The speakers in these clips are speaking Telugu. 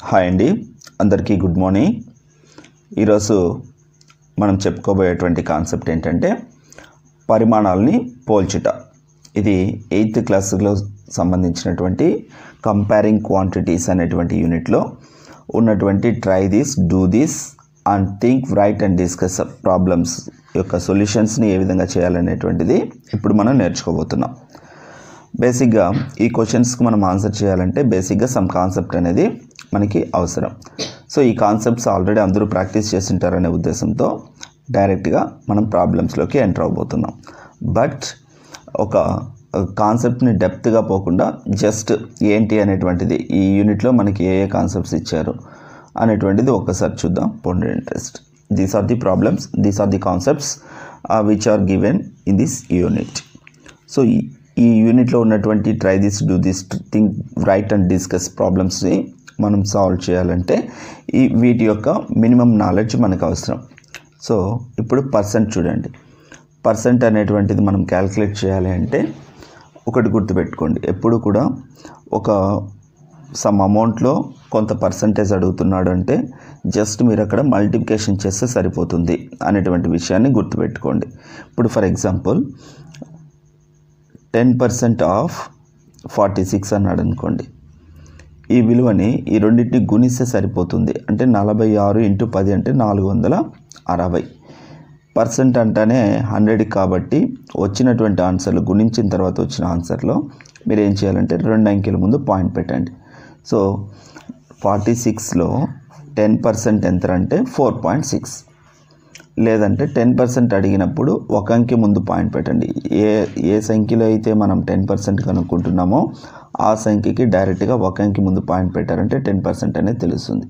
హాయ్ అండి, అందరికీ గుడ్ మార్నింగ్. ఈరోజు మనం చెప్పుకోబోయేటువంటి కాన్సెప్ట్ ఏంటంటే పరిమాణాలని పోల్చుట. ఇది 8th క్లాస్లో సంబంధించినటువంటి కంపేరింగ్ క్వాంటిటీస్ అనేటువంటి యూనిట్లో ఉన్నటువంటి try this, do this and think, write and discuss problems యొక్క సొల్యూషన్స్ని ఏ విధంగా చేయాలనేటువంటిది ఇప్పుడు మనం నేర్చుకోబోతున్నాం. బేసిక్గా ఈ క్వశ్చన్స్కి మనం ఆన్సర్ చేయాలంటే బేసిక్గా సమ్ కాన్సెప్ట్ అనేది మనకి అవసరం. సో ఈ కాన్సెప్ట్స్ ఆల్రెడీ అందరూ ప్రాక్టీస్ చేస్తుంటారనే ఉద్దేశంతో డైరెక్ట్గా మనం ప్రాబ్లమ్స్లోకి ఎంటర్ అవబోతున్నాం. బట్ ఒక కాన్సెప్ట్ని డెప్త్గా పోకుండా జస్ట్ ఏంటి అనేటువంటిది ఈ యూనిట్లో మనకి ఏ కాన్సెప్ట్స్ ఇచ్చారు అనేటువంటిది ఒక్కసారి చూద్దాం. పొండి interest. These are the problems, these are the concepts which are given in this unit. So ఈ యూనిట్లో ఉన్నటువంటి try this, do this, think, write and discuss ప్రాబ్లమ్స్ని మనం సాల్వ్ చేయాలంటే వీటి యొక్క మినిమం నాలెడ్జ్ మనకు అవసరం. సో ఇప్పుడు పర్సెంట్ చూడండి. పర్సెంట్ అనేటువంటిది మనం క్యాల్కులేట్ చేయాలి అంటే ఒకటి గుర్తుపెట్టుకోండి, ఎప్పుడు కూడా ఒక సమ్ అమౌంట్లో కొంత పర్సంటేజ్ అడుగుతున్నాడు అంటే జస్ట్ మీరు అక్కడ మల్టిప్లికేషన్ చేస్తే సరిపోతుంది అనేటువంటి విషయాన్ని గుర్తుపెట్టుకోండి. ఇప్పుడు ఫర్ ఎగ్జాంపుల్ 10% ఆఫ్ 46 అన్నాడు అనుకోండి. ఈ విలువని ఈ రెండింటిని గుణిస్తే సరిపోతుంది. అంటే 46 × 10 అంటే 460. పర్సెంట్ అంటేనే 100 కాబట్టి వచ్చినటువంటి ఆన్సర్లు గుణించిన తర్వాత వచ్చిన ఆన్సర్లో మీరు ఏం చేయాలంటే 2 అంకెల ముందు పాయింట్ పెట్టండి. సో 46లో 10% ఎంత అంటే 4.6. లేదంటే 10% అడిగినప్పుడు ఒక అంకె ముందు పాయింట్ పెట్టండి. ఏ సంఖ్యలో అయితే మనం 10% కనుక్కుంటున్నామో ఆ సంఖ్యకి డైరెక్ట్గా ఒక అంకె ముందు పాయింట్ పెట్టారంటే 10% అనేది తెలుస్తుంది.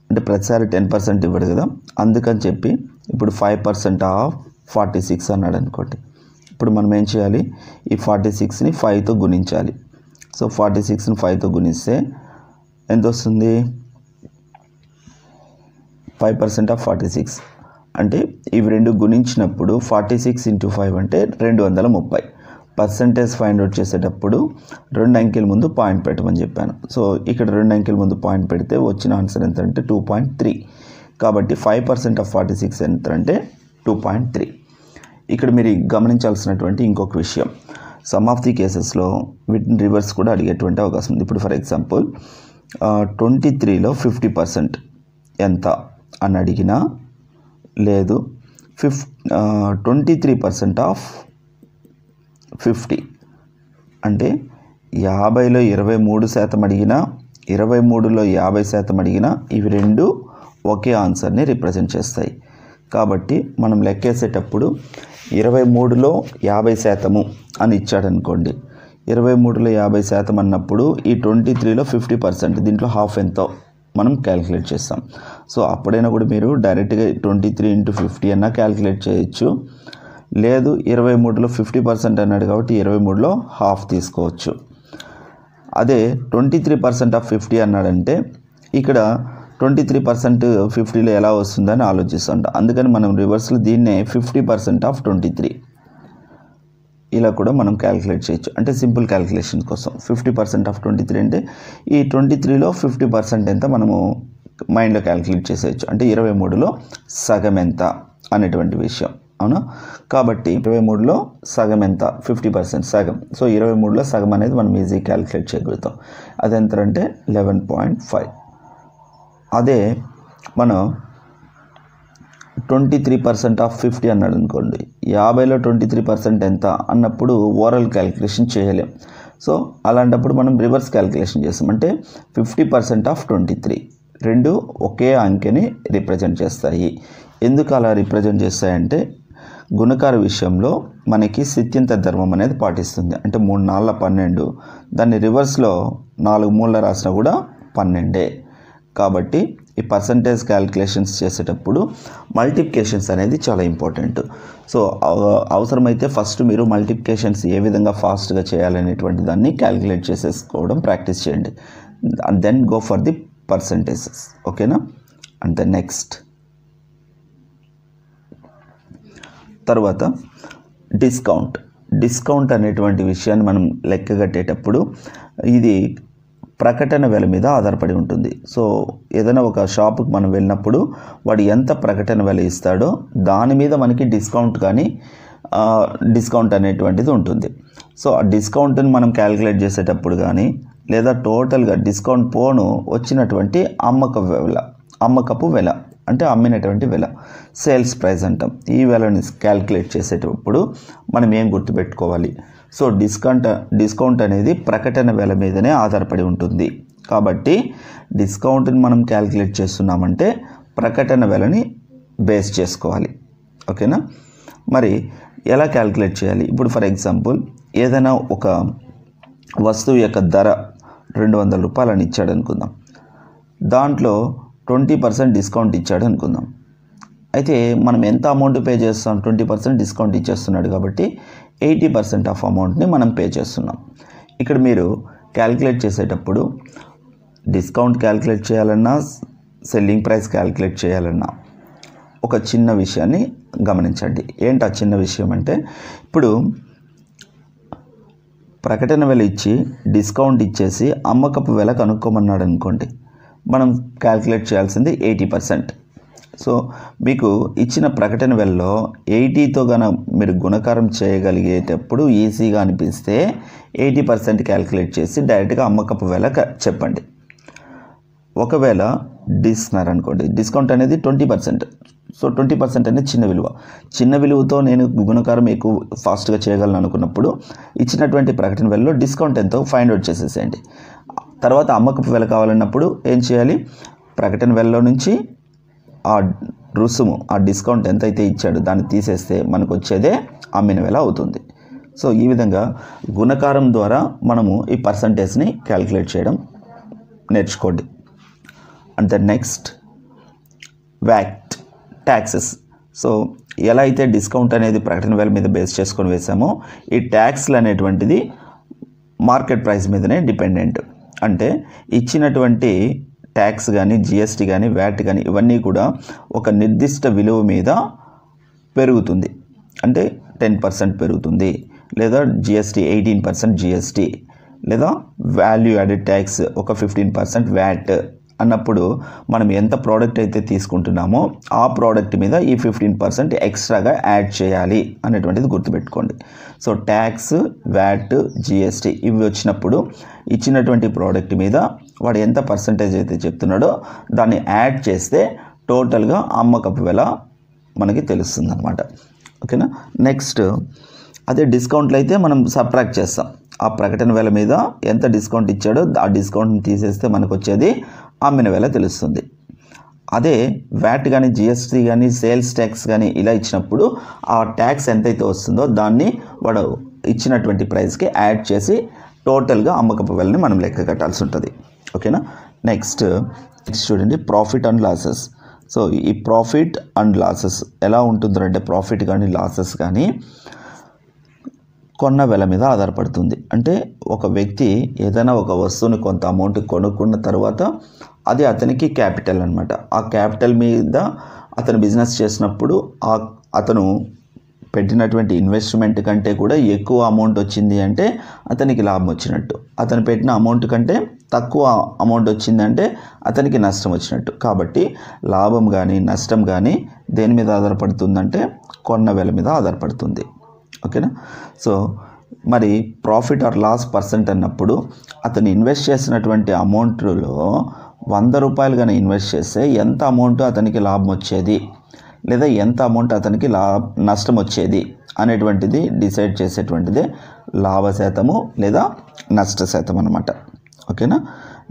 అంటే ప్రతిసారి 10% ఇవ్వడు కదా, అందుకని చెప్పి ఇప్పుడు 5% ఆఫ్ 46 అన్నాడు అనుకోండి. ఇప్పుడు మనం ఏం చేయాలి, ఈ 46ని 5తో గుణించాలి. సో 46ని 5తో గుణిస్తే ఎంత వస్తుంది? 5% ఆఫ్ 46 అంటే ఇవి రెండు గుణించినప్పుడు 46 × 5 అంటే 230. పర్సంటేజ్ ఫైండ్ అవుట్ చేసేటప్పుడు 2 అంకెల ముందు పాయింట్ పెట్టమని చెప్పాను. సో ఇక్కడ 2 అంకెల ముందు పాయింట్ పెడితే వచ్చిన ఆన్సర్ ఎంత అంటే 2.3. కాబట్టి 5% ఆఫ్ 46 ఎంత అంటే 2.3. ఇక్కడ మీరు గమనించాల్సినటువంటి ఇంకొక విషయం, సమ్ ఆఫ్ ది కేసెస్లో వీటిని రివర్స్ కూడా అడిగేటువంటి అవకాశం ఉంది. ఇప్పుడు ఫర్ ఎగ్జాంపుల్ 23లో 50% ఎంత అని అడిగినా, లేదు 23% ఆఫ్ 50 అంటే 50లో 23% అడిగినా, 23లో 50% అడిగినా ఇవి రెండు ఒకే ఆన్సర్ని రిప్రజెంట్ చేస్తాయి. కాబట్టి మనం లెక్కేసేటప్పుడు 23లో 50% అని ఇచ్చాడనుకోండి. 23లో 50% అన్నప్పుడు ఈ 23లో 50%, దీంట్లో హాఫ్ ఎంతో మనం క్యాలిక్యులేట్ చేస్తాం. సో అప్పుడైనా కూడా మీరు డైరెక్ట్గా 23 × 50 అన్నా క్యాలిక్యులేట్ చేయొచ్చు. లేదు 23లో 50% అన్నాడు కాబట్టి 23లో హాఫ్ తీసుకోవచ్చు. అదే 23% ఆఫ్ 50 అన్నాడంటే ఇక్కడ 23% 50లో ఎలా వస్తుందని ఆలోచిస్తుంటాం. అందుకని మనం రివర్స్లో దీన్నే 50% ఆఫ్ 23 ఇలా కూడా మనం క్యాలిక్యులేట్ చేయొచ్చు. అంటే సింపుల్ క్యాలిక్యులేషన్ కోసం 50% ఆఫ్ 23 అంటే ఈ 23లో 50% ఎంత మనము మైండ్లో క్యాలిక్యులేట్ చేసేయచ్చు. అంటే 23లో సగం ఎంత అనేటువంటి విషయం, అవునా? కాబట్టి 23లో సగం ఎంత, 50% సగం. సో 23లో సగం అనేది మనం ఈజీ క్యాలిక్యులేట్ చేయగలుగుతాం. అది ఎంత అంటే 11.5. అదే మనం 23% ఆఫ్ 50 అన్నాడు అనుకోండి. 50లో 23% ఎంత అన్నప్పుడు ఓరల్ క్యాలిక్యులేషన్ చేయలేం. సో అలాంటప్పుడు మనం రివర్స్ క్యాలిక్యులేషన్ చేస్తాం. అంటే 50% ఆఫ్ 23 రెండు ఒకే అంకెని రిప్రజెంట్ చేస్తాయి. ఎందుకు అలా రిప్రజెంట్ చేస్తాయంటే గుణకార విషయంలో మనకి సిద్ధాంత ధర్మం అనేది పాటిస్తుంది. అంటే 3 4 12, దాన్ని రివర్స్లో 4 3 రాసినా కూడా 12. కాబట్టి ఈ పర్సంటేజ్ క్యాలిక్యులేషన్స్ చేసేటప్పుడు మల్టిప్లికేషన్స్ అనేది చాలా ఇంపార్టెంట్. సో అవసరమైతే ఫస్ట్ మీరు మల్టిప్లికేషన్స్ ఏ విధంగా ఫాస్ట్గా చేయాలనేటువంటి దాన్ని క్యాలిక్యులేట్ చేసేసుకోవడం ప్రాక్టీస్ చేయండి. And then go for the percentages, ఓకేనా? అండ్ దెన్ నెక్స్ట్ తర్వాత డిస్కౌంట్ అనేటువంటి విషయాన్ని మనం లెక్క కట్టేటప్పుడు ఇది ప్రకటన వెల మీద ఆధారపడి ఉంటుంది. సో ఏదైనా ఒక షాపుకి మనం వెళ్ళినప్పుడు వాడు ఎంత ప్రకటన వెల ఇస్తాడో దాని మీద మనకి డిస్కౌంట్ అనేటువంటిది ఉంటుంది. సో ఆ డిస్కౌంట్ని మనం క్యాలిక్యులేట్ చేసేటప్పుడు కానీ లేదా టోటల్గా డిస్కౌంట్ పోను వచ్చినటువంటి అమ్మకపు వెల అంటే అమ్మినటువంటి వెల, సేల్స్ ప్రైస్ అంటాం. ఈ వెలని క్యాలిక్యులేట్ చేసేటప్పుడు మనం ఏం గుర్తుపెట్టుకోవాలి? సో డిస్కౌంట్ అనేది ప్రకటన వెల మీదనే ఆధారపడి ఉంటుంది. కాబట్టి డిస్కౌంట్ని మనం క్యాలిక్యులేట్ చేస్తున్నామంటే ప్రకటన వెలని బేస్ చేసుకోవాలి. ఓకేనా? మరి ఎలా క్యాలిక్యులేట్ చేయాలి? ఇప్పుడు ఫర్ ఎగ్జాంపుల్ ఏదైనా ఒక వస్తువు యొక్క ధర 200 రూపాయలని ఇచ్చాడు అనుకుందాం. దాంట్లో 20% డిస్కౌంట్ ఇచ్చాడు అనుకుందాం. అయితే మనం ఎంత అమౌంట్ పే చేస్తాం? 20% డిస్కౌంట్ ఇచ్చేస్తున్నాడు కాబట్టి 80% ఆఫ్ అమౌంట్ని మనం పే చేస్తున్నాం. ఇక్కడ మీరు క్యాలిక్యులేట్ చేసేటప్పుడు డిస్కౌంట్ క్యాలిక్యులేట్ చేయాలన్నా సెల్లింగ్ ప్రైస్ క్యాలిక్యులేట్ చేయాలన్నా ఒక చిన్న విషయాన్ని గమనించండి. ఏంటి ఆ చిన్న విషయం అంటే, ఇప్పుడు ప్రకటన వెల ఇచ్చి డిస్కౌంట్ ఇచ్చేసి అమ్మకపు వెల కనుక్కోమన్నాడు అనుకోండి, మనం క్యాలిక్యులేట్ చేయాల్సింది 80%. సో మీకు ఇచ్చిన ప్రకటన వెలలో 80తో మీరు గుణకారం చేయగలిగేటప్పుడు ఈజీగా అనిపిస్తే 80% క్యాలిక్యులేట్ చేసి డైరెక్ట్గా అమ్మకపు వెల చెప్పండి. ఒకవేళ అనుకోండి, డిస్కౌంట్ అనేది 20%. సో 20% అనేది చిన్న విలువతో నేను గుణకారం ఎక్కువ ఫాస్ట్గా చేయగలను అనుకున్నప్పుడు ఇచ్చినటువంటి ప్రకటన వెలలో డిస్కౌంట్ ఎంతో ఫైండ్ అవుట్ చేసేసేయండి. తర్వాత అమ్మకపు వెల కావాలన్నప్పుడు ఏం చేయాలి? ప్రకటన వెలలో నుంచి ఆ రుసుము, ఆ డిస్కౌంట్ ఎంతైతే ఇచ్చాడో దాన్ని తీసేస్తే మనకు వచ్చేదే అమ్మిన వెల అవుతుంది. సో ఈ విధంగా గుణకారం ద్వారా మనము ఈ పర్సంటేజ్ని క్యాలిక్యులేట్ చేయడం నేర్చుకోండి. And the next VAT, taxes. So ఎలా అయితే డిస్కౌంట్ అనేది ప్రకటన వెల మీద బేస్ చేసుకొని వేసామో ఈ ట్యాక్స్లు అనేటువంటిది మార్కెట్ ప్రైస్ మీదనే డిపెండెంట్. అంటే ఇచ్చినటువంటి ట్యాక్స్ కానీ జిఎస్టీ కానీ వ్యాట్ కానీ ఇవన్నీ కూడా ఒక నిర్దిష్ట విలువ మీద పెరుగుతుంది. అంటే 10% పెరుగుతుంది, లేదా జిఎస్టీ 18% జిఎస్టీ, లేదా వాల్యూ యాడెడ్ ట్యాక్స్ ఒక 15% వ్యాట్ అన్నప్పుడు మనం ఎంత ప్రోడక్ట్ అయితే తీసుకుంటున్నామో ఆ ప్రోడక్ట్ మీద ఈ 15% ఎక్స్ట్రాగా యాడ్ చేయాలి అనేటువంటిది గుర్తుపెట్టుకోండి. సో ట్యాక్స్, వ్యాట్, జిఎస్టీ ఇవి వచ్చినప్పుడు ఇచ్చినటువంటి ప్రోడక్ట్ మీద వాడు ఎంత పర్సంటేజ్ అయితే చెప్తున్నాడో దాన్ని యాడ్ చేస్తే టోటల్గా అమ్మకపు వెల మనకి తెలుస్తుంది అన్నమాట. ఓకేనా? నెక్స్ట్ అదే డిస్కౌంట్లు అయితే మనం సబ్ట్రాక్ట్ చేస్తాం. ఆ ప్రకటన వెల మీద ఎంత డిస్కౌంట్ ఇచ్చాడో ఆ డిస్కౌంట్ని తీసేస్తే మనకు వచ్చేది అమ్మిన వెల తెలుస్తుంది. అదే వ్యాట్ కానీ జిఎస్టీ కానీ సేల్స్ ట్యాక్స్ కానీ ఇలా ఇచ్చినప్పుడు ఆ ట్యాక్స్ ఎంతైతే వస్తుందో దాన్ని వాడు ఇచ్చినటువంటి ప్రైస్కి యాడ్ చేసి టోటల్గా అమ్మకపు వెలని మనం లెక్క కట్టాల్సి ఉంటుంది. ఓకేనా? నెక్స్ట్ చూడండి, ప్రాఫిట్ అండ్ లాసెస్. సో ఈ ప్రాఫిట్ అండ్ లాసెస్ ఎలా ఉంటుందంటే, ప్రాఫిట్ కానీ లాసెస్ కానీ కొన్న వెల మీద ఆధారపడుతుంది. అంటే ఒక వ్యక్తి ఏదైనా ఒక వస్తువుని కొంత అమౌంట్ కొనుక్కున్న తర్వాత అది అతనికి క్యాపిటల్ అనమాట. ఆ క్యాపిటల్ మీద అతను బిజినెస్ చేసినప్పుడు అతను పెట్టినటువంటి ఇన్వెస్ట్మెంట్ కంటే కూడా ఎక్కువ అమౌంట్ వచ్చింది అంటే అతనికి లాభం వచ్చినట్టు, అతను పెట్టిన అమౌంట్ కంటే తక్కువ అమౌంట్ వచ్చిందంటే అతనికి నష్టం వచ్చినట్టు. కాబట్టి లాభం కానీ నష్టం కానీ దేని మీద ఆధారపడుతుందంటే కొన్న వెల మీద ఆధారపడుతుంది. ఓకేనా? సో మరి ప్రాఫిట్ ఆర్ లాస్ పర్సెంట్ అన్నప్పుడు అతను ఇన్వెస్ట్ చేసినటువంటి అమౌంట్లో 100 రూపాయలు కానీ ఇన్వెస్ట్ చేస్తే ఎంత అమౌంట్ అతనికి లాభం వచ్చేది లేదా ఎంత అమౌంట్ అతనికి నష్టం వచ్చేది అనేటువంటిది డిసైడ్ చేసేటువంటిదే లాభ శాతము లేదా నష్ట శాతం అన్నమాట. ఓకేనా?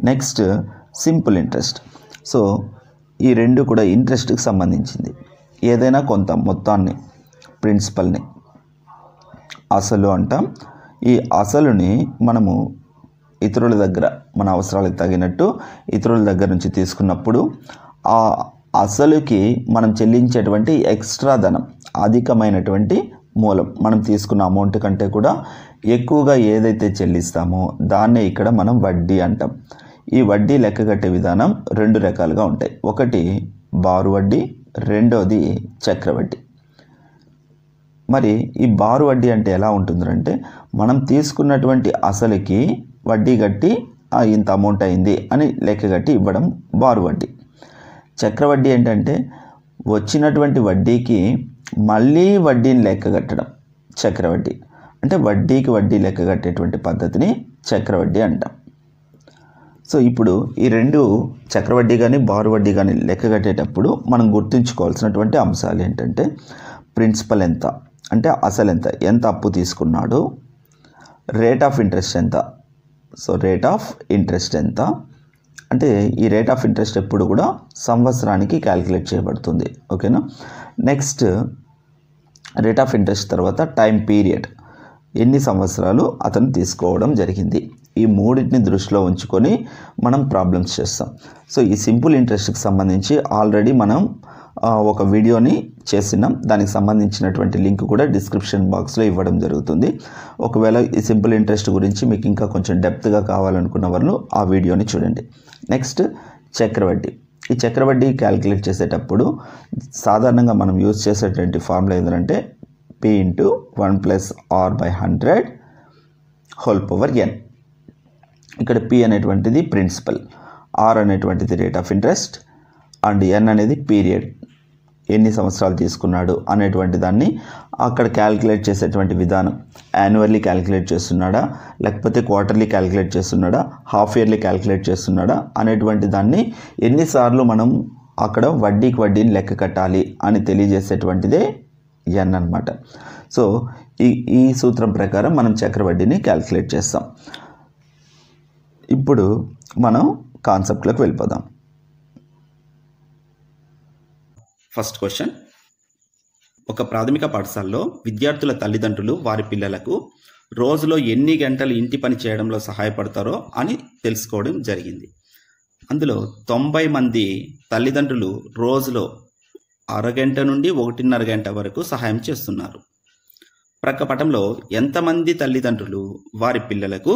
Next simple interest. సో ఈ రెండు కూడా ఇంట్రెస్ట్కి సంబంధించింది. ఏదైనా కొంత మొత్తాన్ని, ప్రిన్సిపల్ని అసలు అంటాం. ఈ అసలుని మనము ఇతరుల దగ్గర మన అవసరాలకు తగినట్టు ఇతరుల దగ్గర నుంచి తీసుకున్నప్పుడు ఆ అసలుకి మనం చెల్లించేటువంటి ఎక్స్ట్రా ధనం, అధికమైనటువంటి మూలం, మనం తీసుకున్న అమౌంట్ కంటే కూడా ఎక్కువగా ఏదైతే చెల్లిస్తామో దాన్నే ఇక్కడ మనం వడ్డీ అంటాం. ఈ వడ్డీ లెక్కగట్టే విధానం 2 రకాలుగా ఉంటాయి. ఒకటి బారు వడ్డీ, రెండోది చక్రవడ్డీ. మరి ఈ బారు వడ్డీ అంటే ఎలా ఉంటుందంటే, మనం తీసుకున్నటువంటి అసలుకి వడ్డీ కట్టి ఇంత అమౌంట్ అయింది అని లెక్కగట్టి ఇవ్వడం బారు వడ్డీ. చక్రవడ్డీ ఏంటంటే వచ్చినటువంటి వడ్డీకి మళ్ళీ వడ్డీని లెక్కగట్టడం చక్రవడ్డీ. అంటే వడ్డీకి వడ్డీ లెక్కగట్టేటువంటి పద్ధతిని చక్రవడ్డీ అంటాం. సో ఇప్పుడు ఈ రెండు చక్రవడ్డీ కానీ బారు వడ్డీ కానీ లెక్కగట్టేటప్పుడు మనం గుర్తుంచుకోవాల్సినటువంటి అంశాలు ఏంటంటే ప్రిన్సిపల్ ఎంత అంటే అసలు ఎంత అప్పు తీసుకున్నాడు, రేట్ ఆఫ్ ఇంట్రెస్ట్ ఎంత. సో రేట్ ఆఫ్ ఇంట్రెస్ట్ ఎంత అంటే ఈ రేట్ ఆఫ్ ఇంట్రెస్ట్ ఎప్పుడు కూడా సంవత్సరానికి క్యాలిక్యులేట్ చేయబడుతుంది. ఓకేనా. నెక్స్ట్ రేట్ ఆఫ్ ఇంట్రెస్ట్ తర్వాత టైం పీరియడ్, ఎన్ని సంవత్సరాలు అతను తీసుకోవడం జరిగింది. ఈ మూడింటిని దృష్టిలో ఉంచుకొని మనం ప్రాబ్లమ్స్ చేస్తాం. సో ఈ సింపుల్ ఇంట్రెస్ట్కి సంబంధించి ఆల్రెడీ మనం ఒక వీడియోని చేసినాం. దానికి సంబంధించినటువంటి లింక్ కూడా డిస్క్రిప్షన్ బాక్స్లో ఇవ్వడం జరుగుతుంది. ఒకవేళ ఈ సింపుల్ ఇంట్రెస్ట్ గురించి మీకు ఇంకా కొంచెం డెప్త్గా కావాలనుకున్న వాళ్ళు ఆ వీడియోని చూడండి. నెక్స్ట్ చక్రవడ్డీ. ఈ చక్రవడ్డీ క్యాలిక్యులేట్ చేసేటప్పుడు సాధారణంగా మనం యూజ్ చేసేటువంటి ఫార్ములా ఏంటంటే P × 1 + R/100 whole power n. ఇక్కడ P అనేటువంటిది ప్రిన్సిపల్, R అనేటువంటిది rate of interest and n అనేది పీరియడ్, ఎన్ని సంవత్సరాలు తీసుకున్నాడు అనేటువంటి దాన్ని అక్కడ క్యాలిక్యులేట్ చేసేటువంటి విధానం. యాన్యువల్లీ క్యాలిక్యులేట్ చేస్తున్నాడా, లేకపోతే క్వార్టర్లీ క్యాలిక్యులేట్ చేస్తున్నాడా, హాఫ్ ఇయర్లీ క్యాలిక్యులేట్ చేస్తున్నాడా అనేటువంటి దాన్ని ఎన్నిసార్లు మనం అక్కడ వడ్డీకి వడ్డీని లెక్క కట్టాలి అని తెలియజేసేటువంటిదే n అన్నమాట. సో ఈ సూత్రం ప్రకారం మనం చక్రవడ్డీని క్యాలిక్యులేట్ చేస్తాం. ఇప్పుడు మనం కాన్సెప్ట్లోకి వెళ్ళిపోదాం. ఫస్ట్ క్వశ్చన్, ఒక ప్రాథమిక పాఠశాలలో విద్యార్థుల తల్లిదండ్రులు వారి పిల్లలకు రోజులో ఎన్ని గంటలు ఇంటి పని చేయడంలో సహాయపడతారో అని తెలుసుకోవడం జరిగింది. అందులో 90 మంది తల్లిదండ్రులు రోజులో అరగంట నుండి 1.5 గంట వరకు సహాయం చేస్తున్నారు. ప్రక్కపటంలో ఎంతమంది తల్లిదండ్రులు వారి పిల్లలకు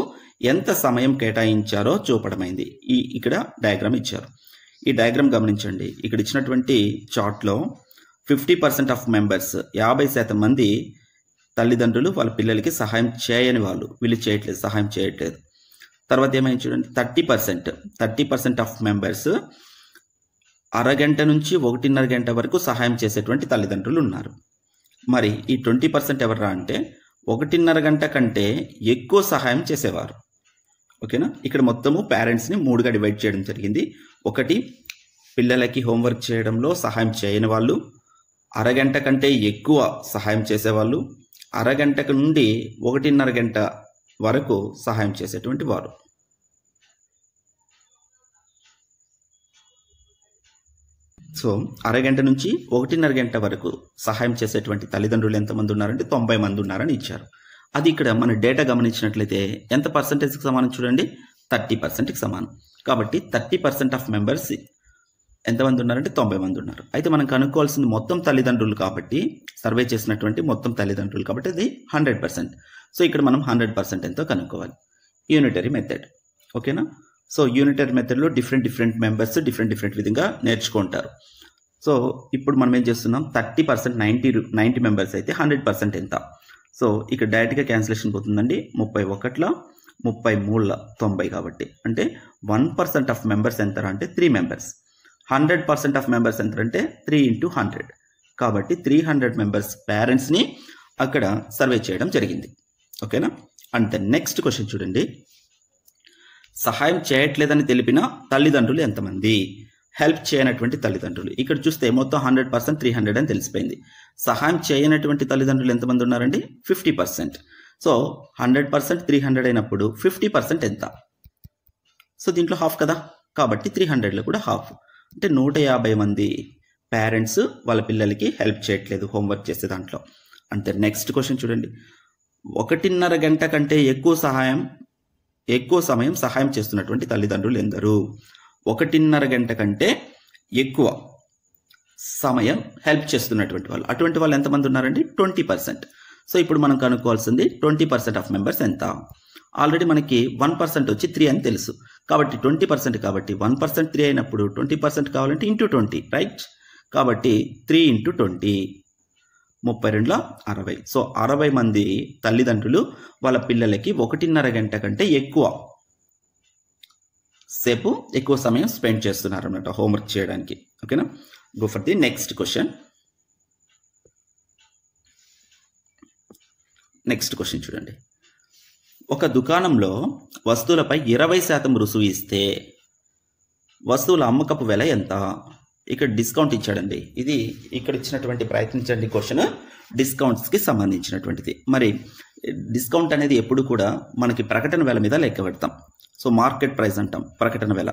ఎంత సమయం కేటాయించారో చూపడమైంది. ఇక్కడ డయాగ్రామ్ ఇచ్చారు. ఈ డయాగ్రామ్ గమనించండి. ఇక్కడ ఇచ్చినటువంటి చార్ట్లో 50% ఆఫ్ మెంబర్స్, 50% మంది తల్లిదండ్రులు వాళ్ళ పిల్లలకి సహాయం చేయని వాళ్ళు, వీళ్ళు చేయట్లేదు, సహాయం చేయట్లేదు. తర్వాత ఏమైనా చూడండి, 30% ఆఫ్ మెంబర్స్ అరగంట నుంచి 1.5 గంట వరకు సహాయం చేసేటువంటి తల్లిదండ్రులు ఉన్నారు. మరి ఈ 20% ఎవర్రా అంటే 1.5 గంట కంటే ఎక్కువ సహాయం చేసేవారు. ఓకేనా. ఇక్కడ మొత్తము పేరెంట్స్ని 3గా డివైడ్ చేయడం జరిగింది. ఒకటి, పిల్లలకి హోంవర్క్ చేయడంలో సహాయం చేయని వాళ్ళు, అరగంట కంటే ఎక్కువ సహాయం చేసేవాళ్ళు, అరగంట నుండి 1.5 గంట వరకు సహాయం చేసేటువంటి వారు. సో అరగంట నుంచి 1.5 గంట వరకు సహాయం చేసేటువంటి తల్లిదండ్రులు ఎంతమంది ఉన్నారంటే 90 మంది ఉన్నారని ఇచ్చారు. అది ఇక్కడ మన డేటా గమనించినట్లయితే ఎంత పర్సెంటేజ్కి సమానం చూడండి, 30%కి సమానం. కాబట్టి 30% ఆఫ్ మెంబర్స్ ఎంతమంది ఉన్నారంటే 90 మంది ఉన్నారు. అయితే మనం కనుక్కోవాల్సింది మొత్తం తల్లిదండ్రులు కాబట్టి, సర్వే చేసినటువంటి మొత్తం తల్లిదండ్రులు కాబట్టి అది 100%. సో ఇక్కడ మనం 100% ఎంతో కనుక్కోవాలి. Unitary method. ఓకేనా. సో యూనిటరీ మెథడ్లో డిఫరెంట్ మెంబర్స్ డిఫరెంట్ విధంగా నేర్చుకుంటారు. సో ఇప్పుడు మనం ఏం చేస్తున్నాం, 30% 90 మెంబర్స్ అయితే 100% ఎంత. సో ఇక్కడ డైరెక్ట్గా క్యాన్సిలేషన్ పోతుందండి. 31 33 90 కాబట్టి అంటే 1% ఆఫ్ మెంబర్స్ ఎంత అంటే 3 మెంబర్స్. 100% ఆఫ్ మెంబర్స్ ఎంత అంటే 3 × 100. కాబట్టి 300 మెంబర్స్ పేరెంట్స్ని అక్కడ సర్వే చేయడం జరిగింది. ఓకేనా. అండ్ ద నెక్స్ట్ క్వశ్చన్ చూడండి, సహాయం చేయట్లేదని తెలిపిన తల్లిదండ్రులు ఎంతమంది, హెల్ప్ చేయనటువంటి తల్లిదండ్రులు. ఇక్కడ చూస్తే మొత్తం 100% 300 అని తెలిసిపోయింది. సహాయం చేయనటువంటి తల్లిదండ్రులు ఎంతమంది ఉన్నారండి, 50%. సో 100% 300 అయినప్పుడు 50% ఎంత. సో దీంట్లో హాఫ్ కదా, కాబట్టి 300లో కూడా హాఫ్ అంటే 150 మంది పేరెంట్స్ వాళ్ళ పిల్లలకి హెల్ప్ చేయట్లేదు హోంవర్క్ చేసే దాంట్లో. అంటే నెక్స్ట్ క్వశ్చన్ చూడండి, 1.5 గంట కంటే ఎక్కువ సమయం సహాయం చేస్తున్నటువంటి తల్లిదండ్రులు ఎందరు. 1.5 గంట కంటే ఎక్కువ సమయం హెల్ప్ చేస్తున్నటువంటి వాళ్ళు, అటువంటి వాళ్ళు ఎంతమంది ఉన్నారండి, 20%. సో ఇప్పుడు మనం కనుక్కోవాల్సింది 20% ఆఫ్ మెంబర్స్ ఎంత. ఆల్రెడీ మనకి 1% వచ్చి 3 అని తెలుసు. కాబట్టి 20% కాబట్టి 1% 3 అయినప్పుడు 20% కావాలంటే ఇంటూ 20, రైట్. కాబట్టి 3 × 20 32 60. సో 60 మంది తల్లిదండ్రులు వాళ్ళ పిల్లలకి 1.5 గంట కంటే ఎక్కువ సేపు ఎక్కువ సమయం స్పెండ్ చేస్తున్నారు అన్నమాట హోంవర్క్ చేయడానికి. ఓకేనా, go for the next question. Next question చూడండి. ఒక దుకాణంలో వస్తువులపై 20% రుసుము ఇస్తే వస్తువుల అమ్మకపు వెల ఎంత? ఇక్కడ డిస్కౌంట్ ఇచ్చాడండి. ఇది ఇక్కడ ఇచ్చినటువంటి ప్రయత్నించండి క్వశ్చన్ డిస్కౌంట్స్కి సంబంధించినటువంటిది. మరి డిస్కౌంట్ అనేది ఎప్పుడు కూడా మనకి ప్రకటన వెల మీద లెక్క పెడతాం. సో మార్కెట్ ప్రైస్ అంటాం ప్రకటన వెల.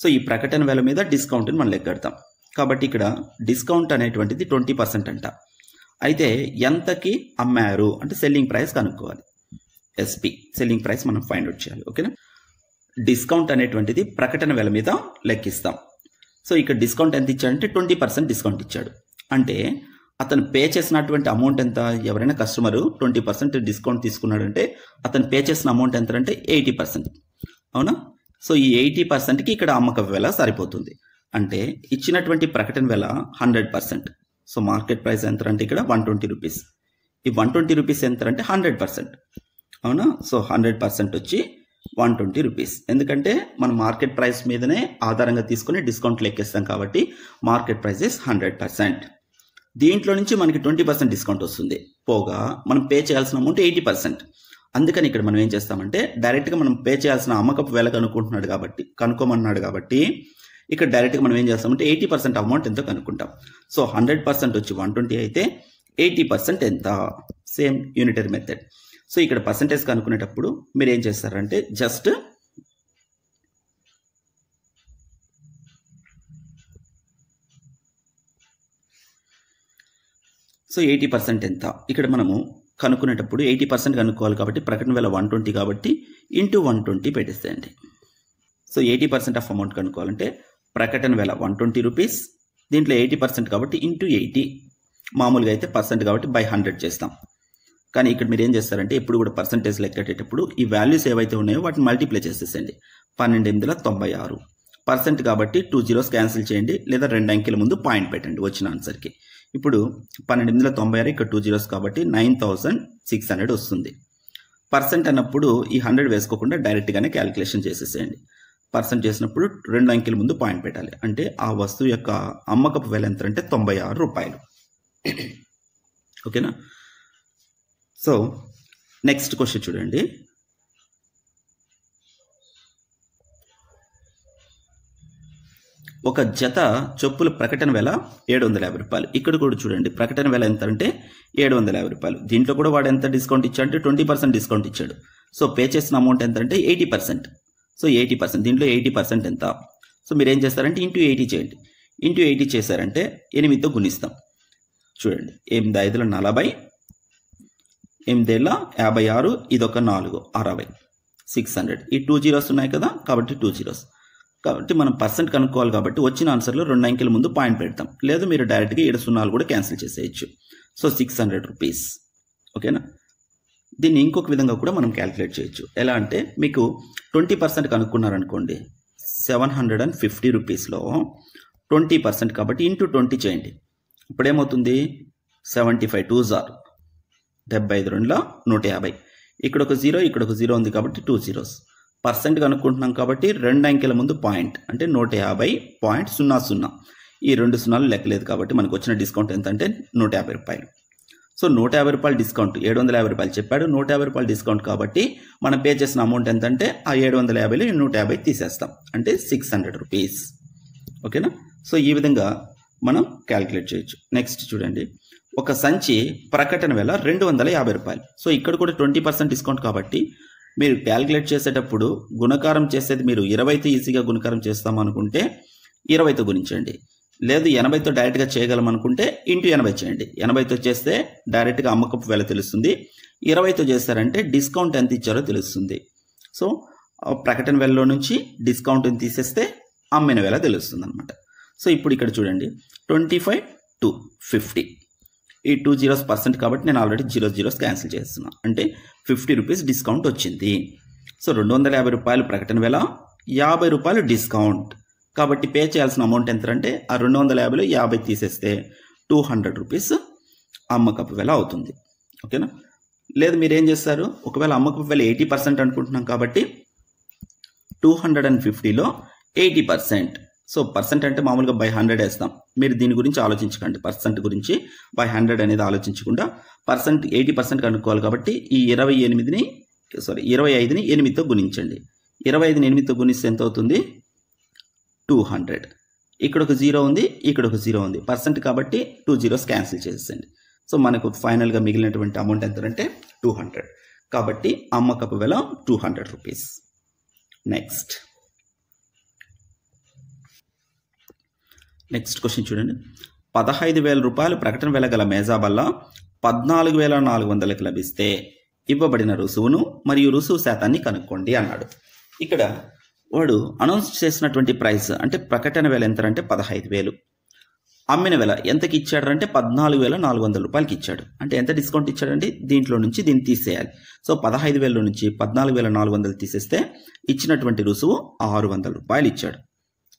సో ఈ ప్రకటన వెల మీద డిస్కౌంట్ని మనం లెక్క పెడతాం. కాబట్టి ఇక్కడ డిస్కౌంట్ అనేటువంటిది 20% అంట. అయితే ఎంతకి అమ్మారు అంటే సెల్లింగ్ ప్రైస్ కనుక్కోవాలి. ఎస్పి సెల్లింగ్ ప్రైస్ మనం ఫైండ్ అవుట్ చేయాలి. ఓకేనా, డిస్కౌంట్ అనేటువంటిది ప్రకటన వెల మీద లెక్కిస్తాం. సో ఇక్కడ డిస్కౌంట్ ఎంత ఇచ్చాడంటే 20% డిస్కౌంట్ ఇచ్చాడు. అంటే అతను పే చేసినటువంటి అమౌంట్ ఎంత? ఎవరైనా కస్టమరు 20% డిస్కౌంట్ తీసుకున్నాడంటే అతను పే చేసిన అమౌంట్ ఎంత అంటే 80%. అవునా? సో ఈ 80%కి ఇక్కడ అమ్మక వెల సరిపోతుంది. అంటే ఇచ్చినటువంటి ప్రకటన వెల 100%. సో మార్కెట్ ప్రైస్ ఎంత అంటే ఇక్కడ 120 రూపీస్. ఈ 120 రూపీస్ ఎంత అంటే 100%. అవునా? సో 100% వచ్చి 120 రూపీస్. ఎందుకంటే మనం మార్కెట్ ప్రైస్ మీదనే ఆధారంగా తీసుకుని డిస్కౌంట్ లెక్కేస్తాం కాబట్టి మార్కెట్ ప్రైస్ ఇస్ 100%. దీంట్లో నుంచి మనకి 20% డిస్కౌంట్ వస్తుంది. పోగా మనం పే చేయాల్సిన అమౌంట్ 80%. అందుకని ఇక్కడ మనం ఏం చేస్తామంటే డైరెక్ట్గా మనం పే చేయాల్సిన అమ్మకపు వెల కనుక్కోమన్నాడు కాబట్టి ఇక్కడ డైరెక్ట్గా మనం ఏం చేస్తామంటే 80% అమౌంట్ ఎంతో కనుక్కుంటాం. సో 100% వచ్చి 120 అయితే 80% ఎంత? Same unitary method. సో ఇక్కడ పర్సంటేజ్ కనుక్కునేటప్పుడు మీరు ఏం చేస్తారంటే జస్ట్ సో 80% ఎంత? ఇక్కడ మనము కనుక్కునేటప్పుడు 80% కనుక్కోవాలి కాబట్టి ప్రకటన వెల 120 కాబట్టి ఇంటూ 120 పెట్టేసేయండి. సో 80% ఆఫ్ అమౌంట్ కనుక్కోవాలంటే ప్రకటన వెల 120 రూపీస్, దీంట్లో 80% కాబట్టి ఇంటూ 80. మామూలుగా అయితే పర్సెంట్ కాబట్టి బై 100 చేస్తాం. కానీ ఇక్కడ మీరు ఏం చేస్తారంటే ఎప్పుడు కూడా పర్సంటేజ్ లెక్కెట్టేటప్పుడు ఈ వాల్యూస్ ఏవైతే ఉన్నాయో వాటిని మల్టిప్లై చేసేసండి. 12/96 పర్సెంట్ కాబట్టి 2 జీరోస్ క్యాన్సిల్ చేయండి, లేదా 2 అంకెల ముందు పాయింట్ పెట్టండి వచ్చిన ఆన్సర్కి. ఇప్పుడు 12/96 ఇక్కడ 2 జీరోస్ కాబట్టి 9600 వస్తుంది. పర్సెంట్ అన్నప్పుడు ఈ 100 వేసుకోకుండా డైరెక్ట్గానే క్యాలిక్యులేషన్ చేసేసేయండి. పర్సెంట్ చేసినప్పుడు 2 అంకెల ముందు పాయింట్ పెట్టాలి. అంటే ఆ వస్తువు యొక్క అమ్మకపు వెల ఎంత అంటే 96 రూపాయలు. ఓకేనా? సో నెక్స్ట్ క్వశ్చన్ చూడండి. ఒక జత చెప్పుల ప్రకటన వెల 750 రూపాయలు. ఇక్కడ కూడా చూడండి ప్రకటన వెల ఎంత అంటే 750 రూపాయలు. దీంట్లో కూడా వాడు ఎంత డిస్కౌంట్ ఇచ్చాడంటే 20% డిస్కౌంట్ ఇచ్చాడు. సో పే చేసిన అమౌంట్ ఎంత అంటే 80%. సో 80%, దీంట్లో 80% ఎంత? సో మీరు ఏం చేస్తారంటే ఇంటూ 80 చేయండి. ఇంటూ 80 చేశారంటే 8తో గుణిస్తాం. చూడండి 8×5 40, 8×56, ఇదొక 4 60, 600. ఈ 2 జీరోస్ ఉన్నాయి కదా కాబట్టి 2 జీరోస్. కాబట్టి మనం పర్సెంట్ కనుక్కోవాలి కాబట్టి వచ్చిన ఆన్సర్లో 2 అంకెల ముందు పాయింట్ పెడతాం. లేదు మీరు డైరెక్ట్గా 7 సున్నాలు కూడా క్యాన్సిల్ చేసేయచ్చు. So 600 rupees. ఓకేనా? దీన్ని ఇంకొక విధంగా కూడా మనం క్యాలిక్యులేట్ చేయొచ్చు. ఎలా అంటే మీకు 20% కనుక్కున్నారనుకోండి 750 రూపీస్లో 20% కాబట్టి ఇంటూ 20 చేయండి. ఇప్పుడేమవుతుంది 75 2s are 75 150. ఇక్కడ ఒక 0 ఇక్కడ ఒక 0 ఉంది కాబట్టి 2 జీరోస్. పర్సెంట్ కనుక్కుంటున్నాం కాబట్టి 2 అంకెల ముందు పాయింట్ అంటే 150.00. ఈ 2 సున్నాలు లెక్కలేదు కాబట్టి మనకు వచ్చిన డిస్కౌంట్ ఎంత అంటే 150 రూపాయలు. సో 150 రూపాయలు డిస్కౌంట్ 750 రూపాయలు చెప్పాడు. 150 రూపాయలు డిస్కౌంట్ కాబట్టి మనం పే చేసిన అమౌంట్ ఎంత అంటే ఆ 750లో 150 తీసేస్తాం అంటే 600 రూపీస్. ఓకేనా? సో ఈ విధంగా మనం క్యాలిక్యులేట్ చేయొచ్చు. నెక్స్ట్ చూడండి, ఒక సంచి ప్రకటన వెల 250 రూపాయలు. సో ఇక్కడ కూడా 20% డిస్కౌంట్ కాబట్టి మీరు క్యాలిక్యులేట్ చేసేటప్పుడు గుణకారం చేసేది మీరు 20తో ఈజీగా గుణకారం చేస్తాం అనుకుంటే 20తో గుణించండి. లేదు 80తో డైరెక్ట్గా చేయగలం అనుకుంటే ఇంటూ 80 చేయండి. 80తో చేస్తే డైరెక్ట్గా అమ్మకపు వెల తెలుస్తుంది. 20తో చేస్తారంటే డిస్కౌంట్ ఎంత ఇచ్చారో తెలుస్తుంది. సో ప్రకటన వెలలో నుంచి డిస్కౌంట్ని తీసేస్తే అమ్మిన వెల తెలుస్తుంది అనమాట. సో ఇప్పుడు ఇక్కడ చూడండి 25 to 50. ఈ 2 జీరోస్ పర్సెంట్ కాబట్టి నేను ఆల్రెడీ 0 జీరోస్ క్యాన్సిల్ చేస్తున్నాను. అంటే 50 రూపీస్ డిస్కౌంట్ వచ్చింది. సో 250 రూపాయలు ప్రకటన వెల, 50 రూపాయలు డిస్కౌంట్ కాబట్టి పే చేయాల్సిన అమౌంట్ ఎంత అంటే ఆ 250లో 50 తీసేస్తే 200 రూపీస్ అమ్మకపు వెల అవుతుంది. ఓకేనా? లేదు మీరు ఏం చేస్తారు, ఒకవేళ అమ్మకపు వెల 80% అనుకుంటున్నాం కాబట్టి 250లో 80%. సో పర్సెంట్ అంటే మామూలుగా బై 100 వేస్తాం. మీరు దీని గురించి ఆలోచించకండి, పర్సెంట్ గురించి బై 100 అనేది ఆలోచించకుండా 80% కనుక్కోవాలి. కాబట్టి ఈ 25ని 8తో గుణించండి. 25ని 8తో గుణిస్తే ఎంత అవుతుంది? 200. ఇక్కడ ఒక 0 ఉంది, ఇక్కడ ఒక 0 ఉంది. పర్సెంట్ కాబట్టి 2 zeros క్యాన్సిల్ చేసేయండి. సో మనకు ఫైనల్గా మిగిలినటువంటి అమౌంట్ ఎంత అంటే 200. కాబట్టి అమ్మకపు వెల 200 రూపీస్. నెక్స్ట్ క్వశ్చన్ చూడండి. 15,000 రూపాయలు ప్రకటన వెల గల మేజాబల్ల 14,400కి లభిస్తే ఇవ్వబడిన రుసువును మరియు రుసువు శాతాన్ని కనుక్కోండి అన్నాడు. ఇక్కడ వాడు అనౌన్స్ చేసినటువంటి ప్రైస్ అంటే ప్రకటన వెల ఎంత అంటే 15,000. అమ్మిన వెల ఎంతకి ఇచ్చాడంటే 14,400 రూపాయలకి ఇచ్చాడు. అంటే ఎంత డిస్కౌంట్ ఇచ్చాడంటే దీంట్లో నుంచి దీన్ని తీసేయాలి. సో 15,000 నుంచి 14,400 తీసేస్తే ఇచ్చినటువంటి రుసువు 600 రూపాయలు ఇచ్చాడు.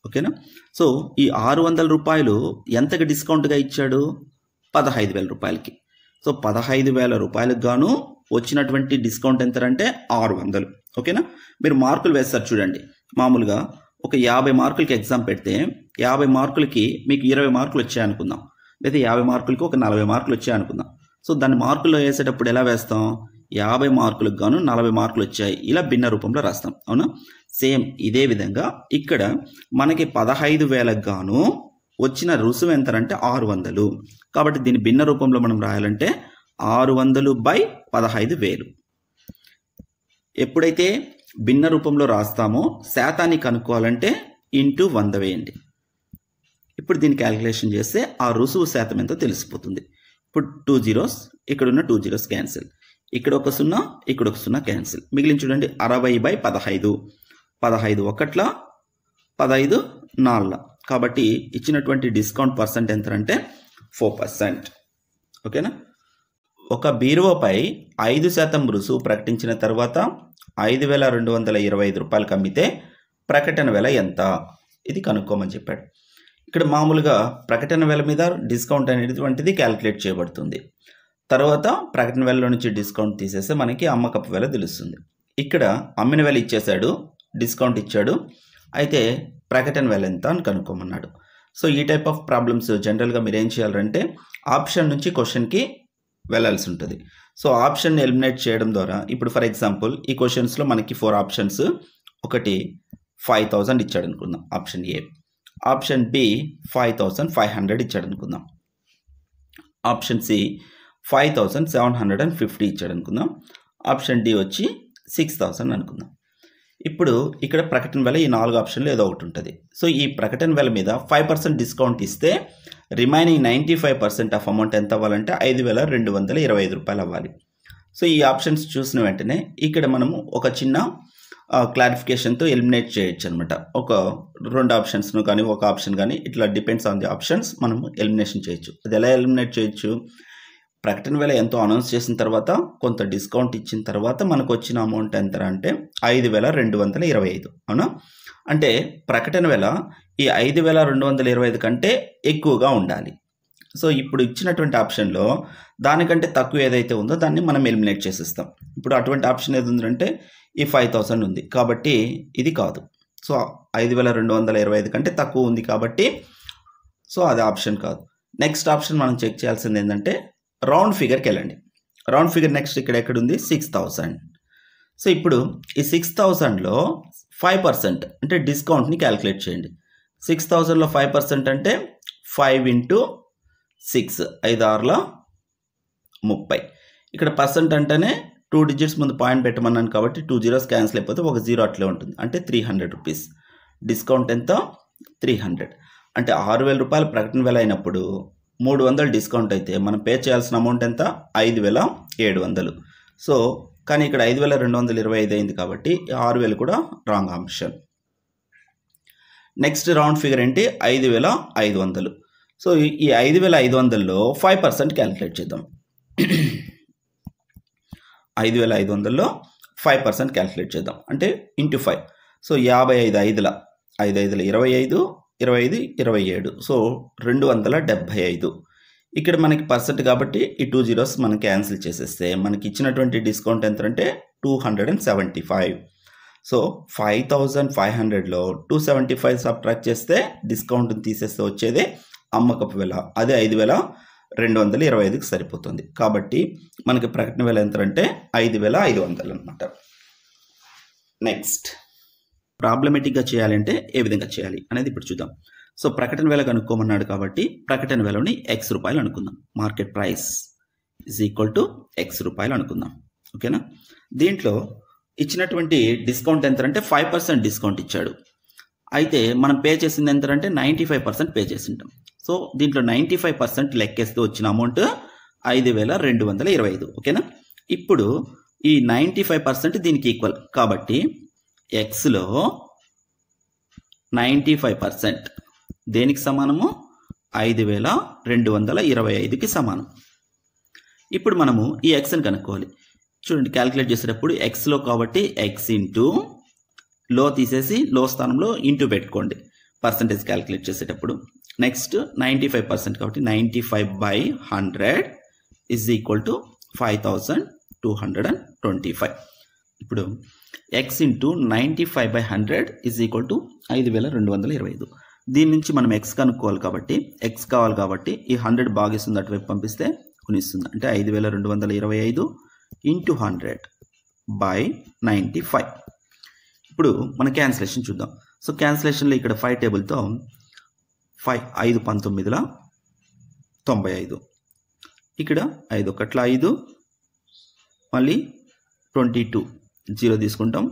ఓకేనా? సో ఈ 600 రూపాయలు ఎంతకి డిస్కౌంట్గా ఇచ్చాడు? 15,000 రూపాయలకి. సో 15,000 రూపాయలకు గాను వచ్చినటువంటి డిస్కౌంట్ ఎంత అంటే 600. ఓకేనా? మీరు మార్కులు వేస్తారు చూడండి. మామూలుగా ఒక 50 మార్కులకి ఎగ్జామ్ పెడితే 50 మార్కులకి మీకు 20 మార్కులు వచ్చాయనుకుందాం, లేదా 50 మార్కులకి ఒక 40 మార్కులు వచ్చాయనుకుందాం. సో దాన్ని మార్కుల్లో వేసేటప్పుడు ఎలా వేస్తాం? 50 మార్కులకు గాను 40 మార్కులు వచ్చాయి, ఇలా భిన్న రూపంలో రాస్తాం. అవునా? సేమ్ ఇదే విధంగా ఇక్కడ మనకి 15,000కు గాను వచ్చిన రుసుము ఎంత అంటే 600. కాబట్టి దీన్ని భిన్న రూపంలో మనం రాయాలంటే 600/15,000. ఎప్పుడైతే భిన్న రూపంలో రాస్తామో శాతాన్ని కనుక్కోవాలంటే ఇంటూ 100 వేయండి. ఇప్పుడు దీన్ని క్యాలిక్యులేషన్ చేస్తే ఆ రుసువు శాతం ఎంతో తెలిసిపోతుంది. ఇప్పుడు 2 zeros, ఇక్కడ ఉన్న 2 zeros క్యాన్సిల్, ఇక్కడ ఒక 0, ఇక్కడ ఒక 0 క్యాన్సిల్. మిగిలిన చూడండి 60/15. 15 ఒకట్ల 15 4. కాబట్టి ఇచ్చినటువంటి డిస్కౌంట్ పర్సెంట్ ఎంత అంటే 4%. ఓకేనా? ఒక బీరువాపై 5% రుసువు ప్రకటించిన తర్వాత 5,225 రూపాయలకు అమ్మితే ప్రకటన వెల ఎంత? ఇది కనుక్కోమని చెప్పాడు. ఇక్కడ మామూలుగా ప్రకటన వెల మీద డిస్కౌంట్ అనేటువంటిది క్యాలిక్యులేట్ చేయబడుతుంది. తర్వాత ప్రకటన వెలలో నుంచి డిస్కౌంట్ తీసేస్తే మనకి అమ్మకపు వెల తెలుస్తుంది. ఇక్కడ అమ్మిన వెల ఇచ్చేసాడు, డిస్కౌంట్ ఇచ్చాడు, అయితే ప్రకటన వెల ఎంత అని కనుక్కోమన్నాడు. సో ఈ టైప్ ఆఫ్ ప్రాబ్లమ్స్ జనరల్గా మీరు ఏం చేయాలంటే ఆప్షన్ నుంచి క్వశ్చన్కి వెళ్ళాల్సి ఉంటుంది. సో ఆప్షన్ ఎలిమినేట్ చేయడం ద్వారా ఇప్పుడు ఫర్ ఎగ్జాంపుల్ ఈ క్వశ్చన్స్లో మనకి 4 ఆప్షన్స్. ఒకటి 5,000 ఇచ్చాడు అనుకుందాం, ఆప్షన్ ఏ. ఆప్షన్ బి 5,500 ఇచ్చాడు అనుకుందాం. ఆప్షన్ సి 5,750 ఇచ్చాడు అనుకుందాం. ఆప్షన్ డి వచ్చి 6,000 అనుకుందాం. ఇప్పుడు ఇక్కడ ప్రకటన వెల ఈ 4 ఆప్షన్లు ఏదో ఒకటి ఉంటుంది. సో ఈ ప్రకటన వెల మీద 5% డిస్కౌంట్ ఇస్తే రిమైనింగ్ 95% ఆఫ్ అమౌంట్ ఎంత అవ్వాలంటే 5,225 రూపాయలు అవ్వాలి. సో ఈ ఆప్షన్స్ చూసిన వెంటనే ఇక్కడ మనము ఒక చిన్న క్లారిఫికేషన్తో ఎలిమినేట్ చేయొచ్చు అనమాట. ఒక 2 ఆప్షన్స్ను కానీ ఒక ఆప్షన్ కానీ ఇట్లా డిపెండ్స్ ఆన్ ది ఆప్షన్స్ మనము ఎలిమినేషన్ చేయొచ్చు. అది ఎలా ఎలిమినేట్ చేయొచ్చు? ప్రకటన వెల ఎంతో అనౌన్స్ చేసిన తర్వాత కొంత డిస్కౌంట్ ఇచ్చిన తర్వాత మనకు వచ్చిన అమౌంట్ ఎంత అంటే 5,225. అవునా? అంటే ప్రకటన వెల ఈ 5,225 కంటే ఎక్కువగా ఉండాలి. సో ఇప్పుడు ఇచ్చినటువంటి ఆప్షన్లో దానికంటే తక్కువ ఏదైతే ఉందో దాన్ని మనం ఎలిమినేట్ చేసేస్తాం. ఇప్పుడు అటువంటి ఆప్షన్ ఏది ఉందంటే ఈ 5,000 ఉంది కాబట్టి ఇది కాదు. సో 5,225 కంటే తక్కువ ఉంది కాబట్టి సో అది ఆప్షన్ కాదు. నెక్స్ట్ ఆప్షన్ మనం చెక్ చేయాల్సింది ఏంటంటే రౌండ్ ఫిగర్కి వెళ్ళండి. రౌండ్ ఫిగర్ నెక్స్ట్ ఇక్కడ ఎక్కడుంది? 6,000. సో ఇప్పుడు ఈ 6,000లో 5% అంటే డిస్కౌంట్ని క్యాలిక్యులేట్ చేయండి. 6,000లో 5% అంటే 5 × 6 5 6 30. ఇక్కడ పర్సెంట్ అంటేనే 2 digits ముందు పాయింట్ పెట్టమన్నాను కాబట్టి 2 zeros క్యాన్సిల్ అయిపోతే ఒక 0 అట్లే ఉంటుంది. అంటే 300 రూపీస్. డిస్కౌంట్ ఎంత? 300. అంటే 6,000 రూపాయలు ప్రకటన వెల అయినప్పుడు 300 డిస్కౌంట్ అయితే మనం పే చేయాల్సిన అమౌంట్ ఎంత? 5,700. సో కానీ ఇక్కడ 5,225 అయింది కాబట్టి 6,000 కూడా wrong option. Next round figure ఏంటి? 5,500. సో ఈ 5,500లో 5% క్యాలిక్యులేట్ చేద్దాం. 5,500లో 5% క్యాలిక్యులేట్ చేద్దాం అంటే ఇంటూ 5. సో 55 5ల 5 5ల 25 25 27. సో 275. ఇక్కడ మనకి పర్సెంట్ కాబట్టి ఈ 2 zeros మనం క్యాన్సిల్ చేసేస్తే మనకి ఇచ్చినటువంటి డిస్కౌంట్ ఎంత అంటే 275. సో 5500లో 275 సబ్ట్రాక్ట్ చేస్తే డిస్కౌంట్ తీసేస్తే వచ్చేది అమ్మకపు వెల, అదే 5225కి సరిపోతుంది. కాబట్టి మనకి ప్రకటన వెల ఎంత అంటే 5500 అనమాట. నెక్స్ట్ ప్రాబ్లమేటిక్గా చేయాలంటే ఏ విధంగా చేయాలి అనేది ఇప్పుడు చూద్దాం. సో ప్రకటన వెల కనుక్కోమన్నాడు కాబట్టి ప్రకటన వెలని X రూపాయలు అనుకుందాం. Market price is equal to X రూపాయలు అనుకుందాం. ఓకేనా? దీంట్లో ఇచ్చినటువంటి డిస్కౌంట్ ఎంత అంటే 5% డిస్కౌంట్ ఇచ్చాడు. అయితే మనం పే చేసింది ఎంత అంటే 95% పే చేసి ఉంటాం. సో దీంట్లో 95% లెక్కేస్తే వచ్చిన అమౌంట్ 5225. ఓకేనా? ఇప్పుడు ఈ 95% దీనికి ఈక్వల్ కాబట్టి ఎక్స్లో 95% దేనికి సమానము? 5225కి సమానం. ఇప్పుడు మనము ఈ ఎక్స్ని కనుక్కోవాలి. చూడండి, క్యాలిక్యులేట్ చేసేటప్పుడు ఎక్స్లో కాబట్టి ఎక్స్ ఇంటూ లో తీసేసి లో స్థానంలో ఇంటూ పెట్టుకోండి పర్సంటేజ్ క్యాలిక్యులేట్ చేసేటప్పుడు. నెక్స్ట్ 95% కాబట్టి 95/100 ఈజ్ ఈక్వల్ టు 5225. ఇప్పుడు X into 95/100 is equal to 5225. దీని నుంచి మనం ఎక్స్ కనుక్కోవాలి కాబట్టి ఎక్స్ కావాలి కాబట్టి ఈ 100 భాగిస్తుంది అటువైపు పంపిస్తే కొనిస్తుంది. అంటే 5225 ఇంటూ 100/95. ఇప్పుడు మన క్యాన్సిలేషన్ చూద్దాం. సో క్యాన్సిలేషన్లో ఇక్కడ 5 టేబుల్తో 5 19ల 95, ఇక్కడ 5 1ల 5, మళ్ళీ 22 0 తీసుకుంటాం,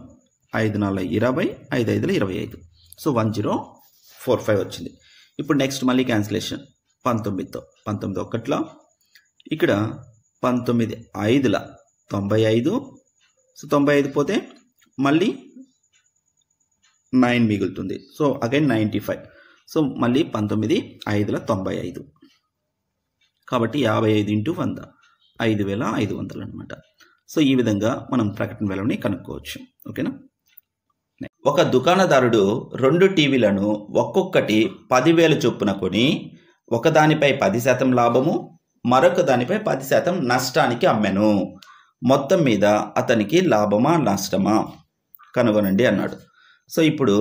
5 4 20, 5 5ల 25. సో 1045 వచ్చింది. ఇప్పుడు నెక్స్ట్ మళ్ళీ క్యాన్సిలేషన్ 19తో 19 1ల, ఇక్కడ 19 5ల 95. సో 95 పోతే మళ్ళీ 9 మిగులుతుంది. So again 95. సో మళ్ళీ 19 5ల 95 కాబట్టి 55 ఇంటూ 100 5500 అనమాట. సో ఈ విధంగా మనం ప్రకటన వెలని కనుక్కోవచ్చు. ఓకేనా? ఒక దుకాణదారుడు 2 టీవీలను ఒక్కొక్కటి 10,000 చొప్పున కొని ఒకదానిపై 10% లాభము మరొక దానిపై 10% నష్టానికి అమ్మెను. మొత్తం మీద అతనికి లాభమా నష్టమా కనుగొనండి అన్నాడు. సో ఇప్పుడు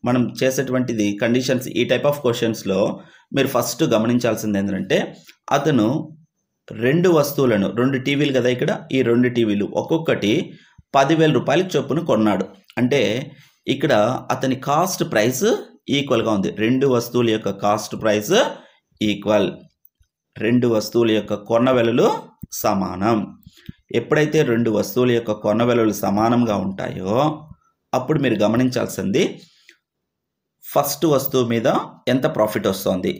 మనం చేసేటువంటిది కండిషన్స్, ఈ టైప్ ఆఫ్ క్వశ్చన్స్లో మీరు ఫస్ట్ గమనించాల్సింది ఏంటంటే అతను 2 వస్తువులను, 2 టీవీలు కదా ఇక్కడ, ఈ 2 టీవీలు ఒక్కొక్కటి 10,000 రూపాయలు చొప్పున కొన్నాడు. అంటే ఇక్కడ అతని కాస్ట్ ప్రైస్ ఈక్వల్గా ఉంది. 2 వస్తువుల యొక్క కాస్ట్ ప్రైస్ ఈక్వల్, 2 వస్తువుల యొక్క కొన్న వెలలు సమానం. ఎప్పుడైతే 2 వస్తువుల యొక్క కొన్న వెలలు సమానంగా ఉంటాయో అప్పుడు మీరు గమనించాల్సింది ఫస్ట్ వస్తువు మీద ఎంత ప్రాఫిట్ వస్తుంది.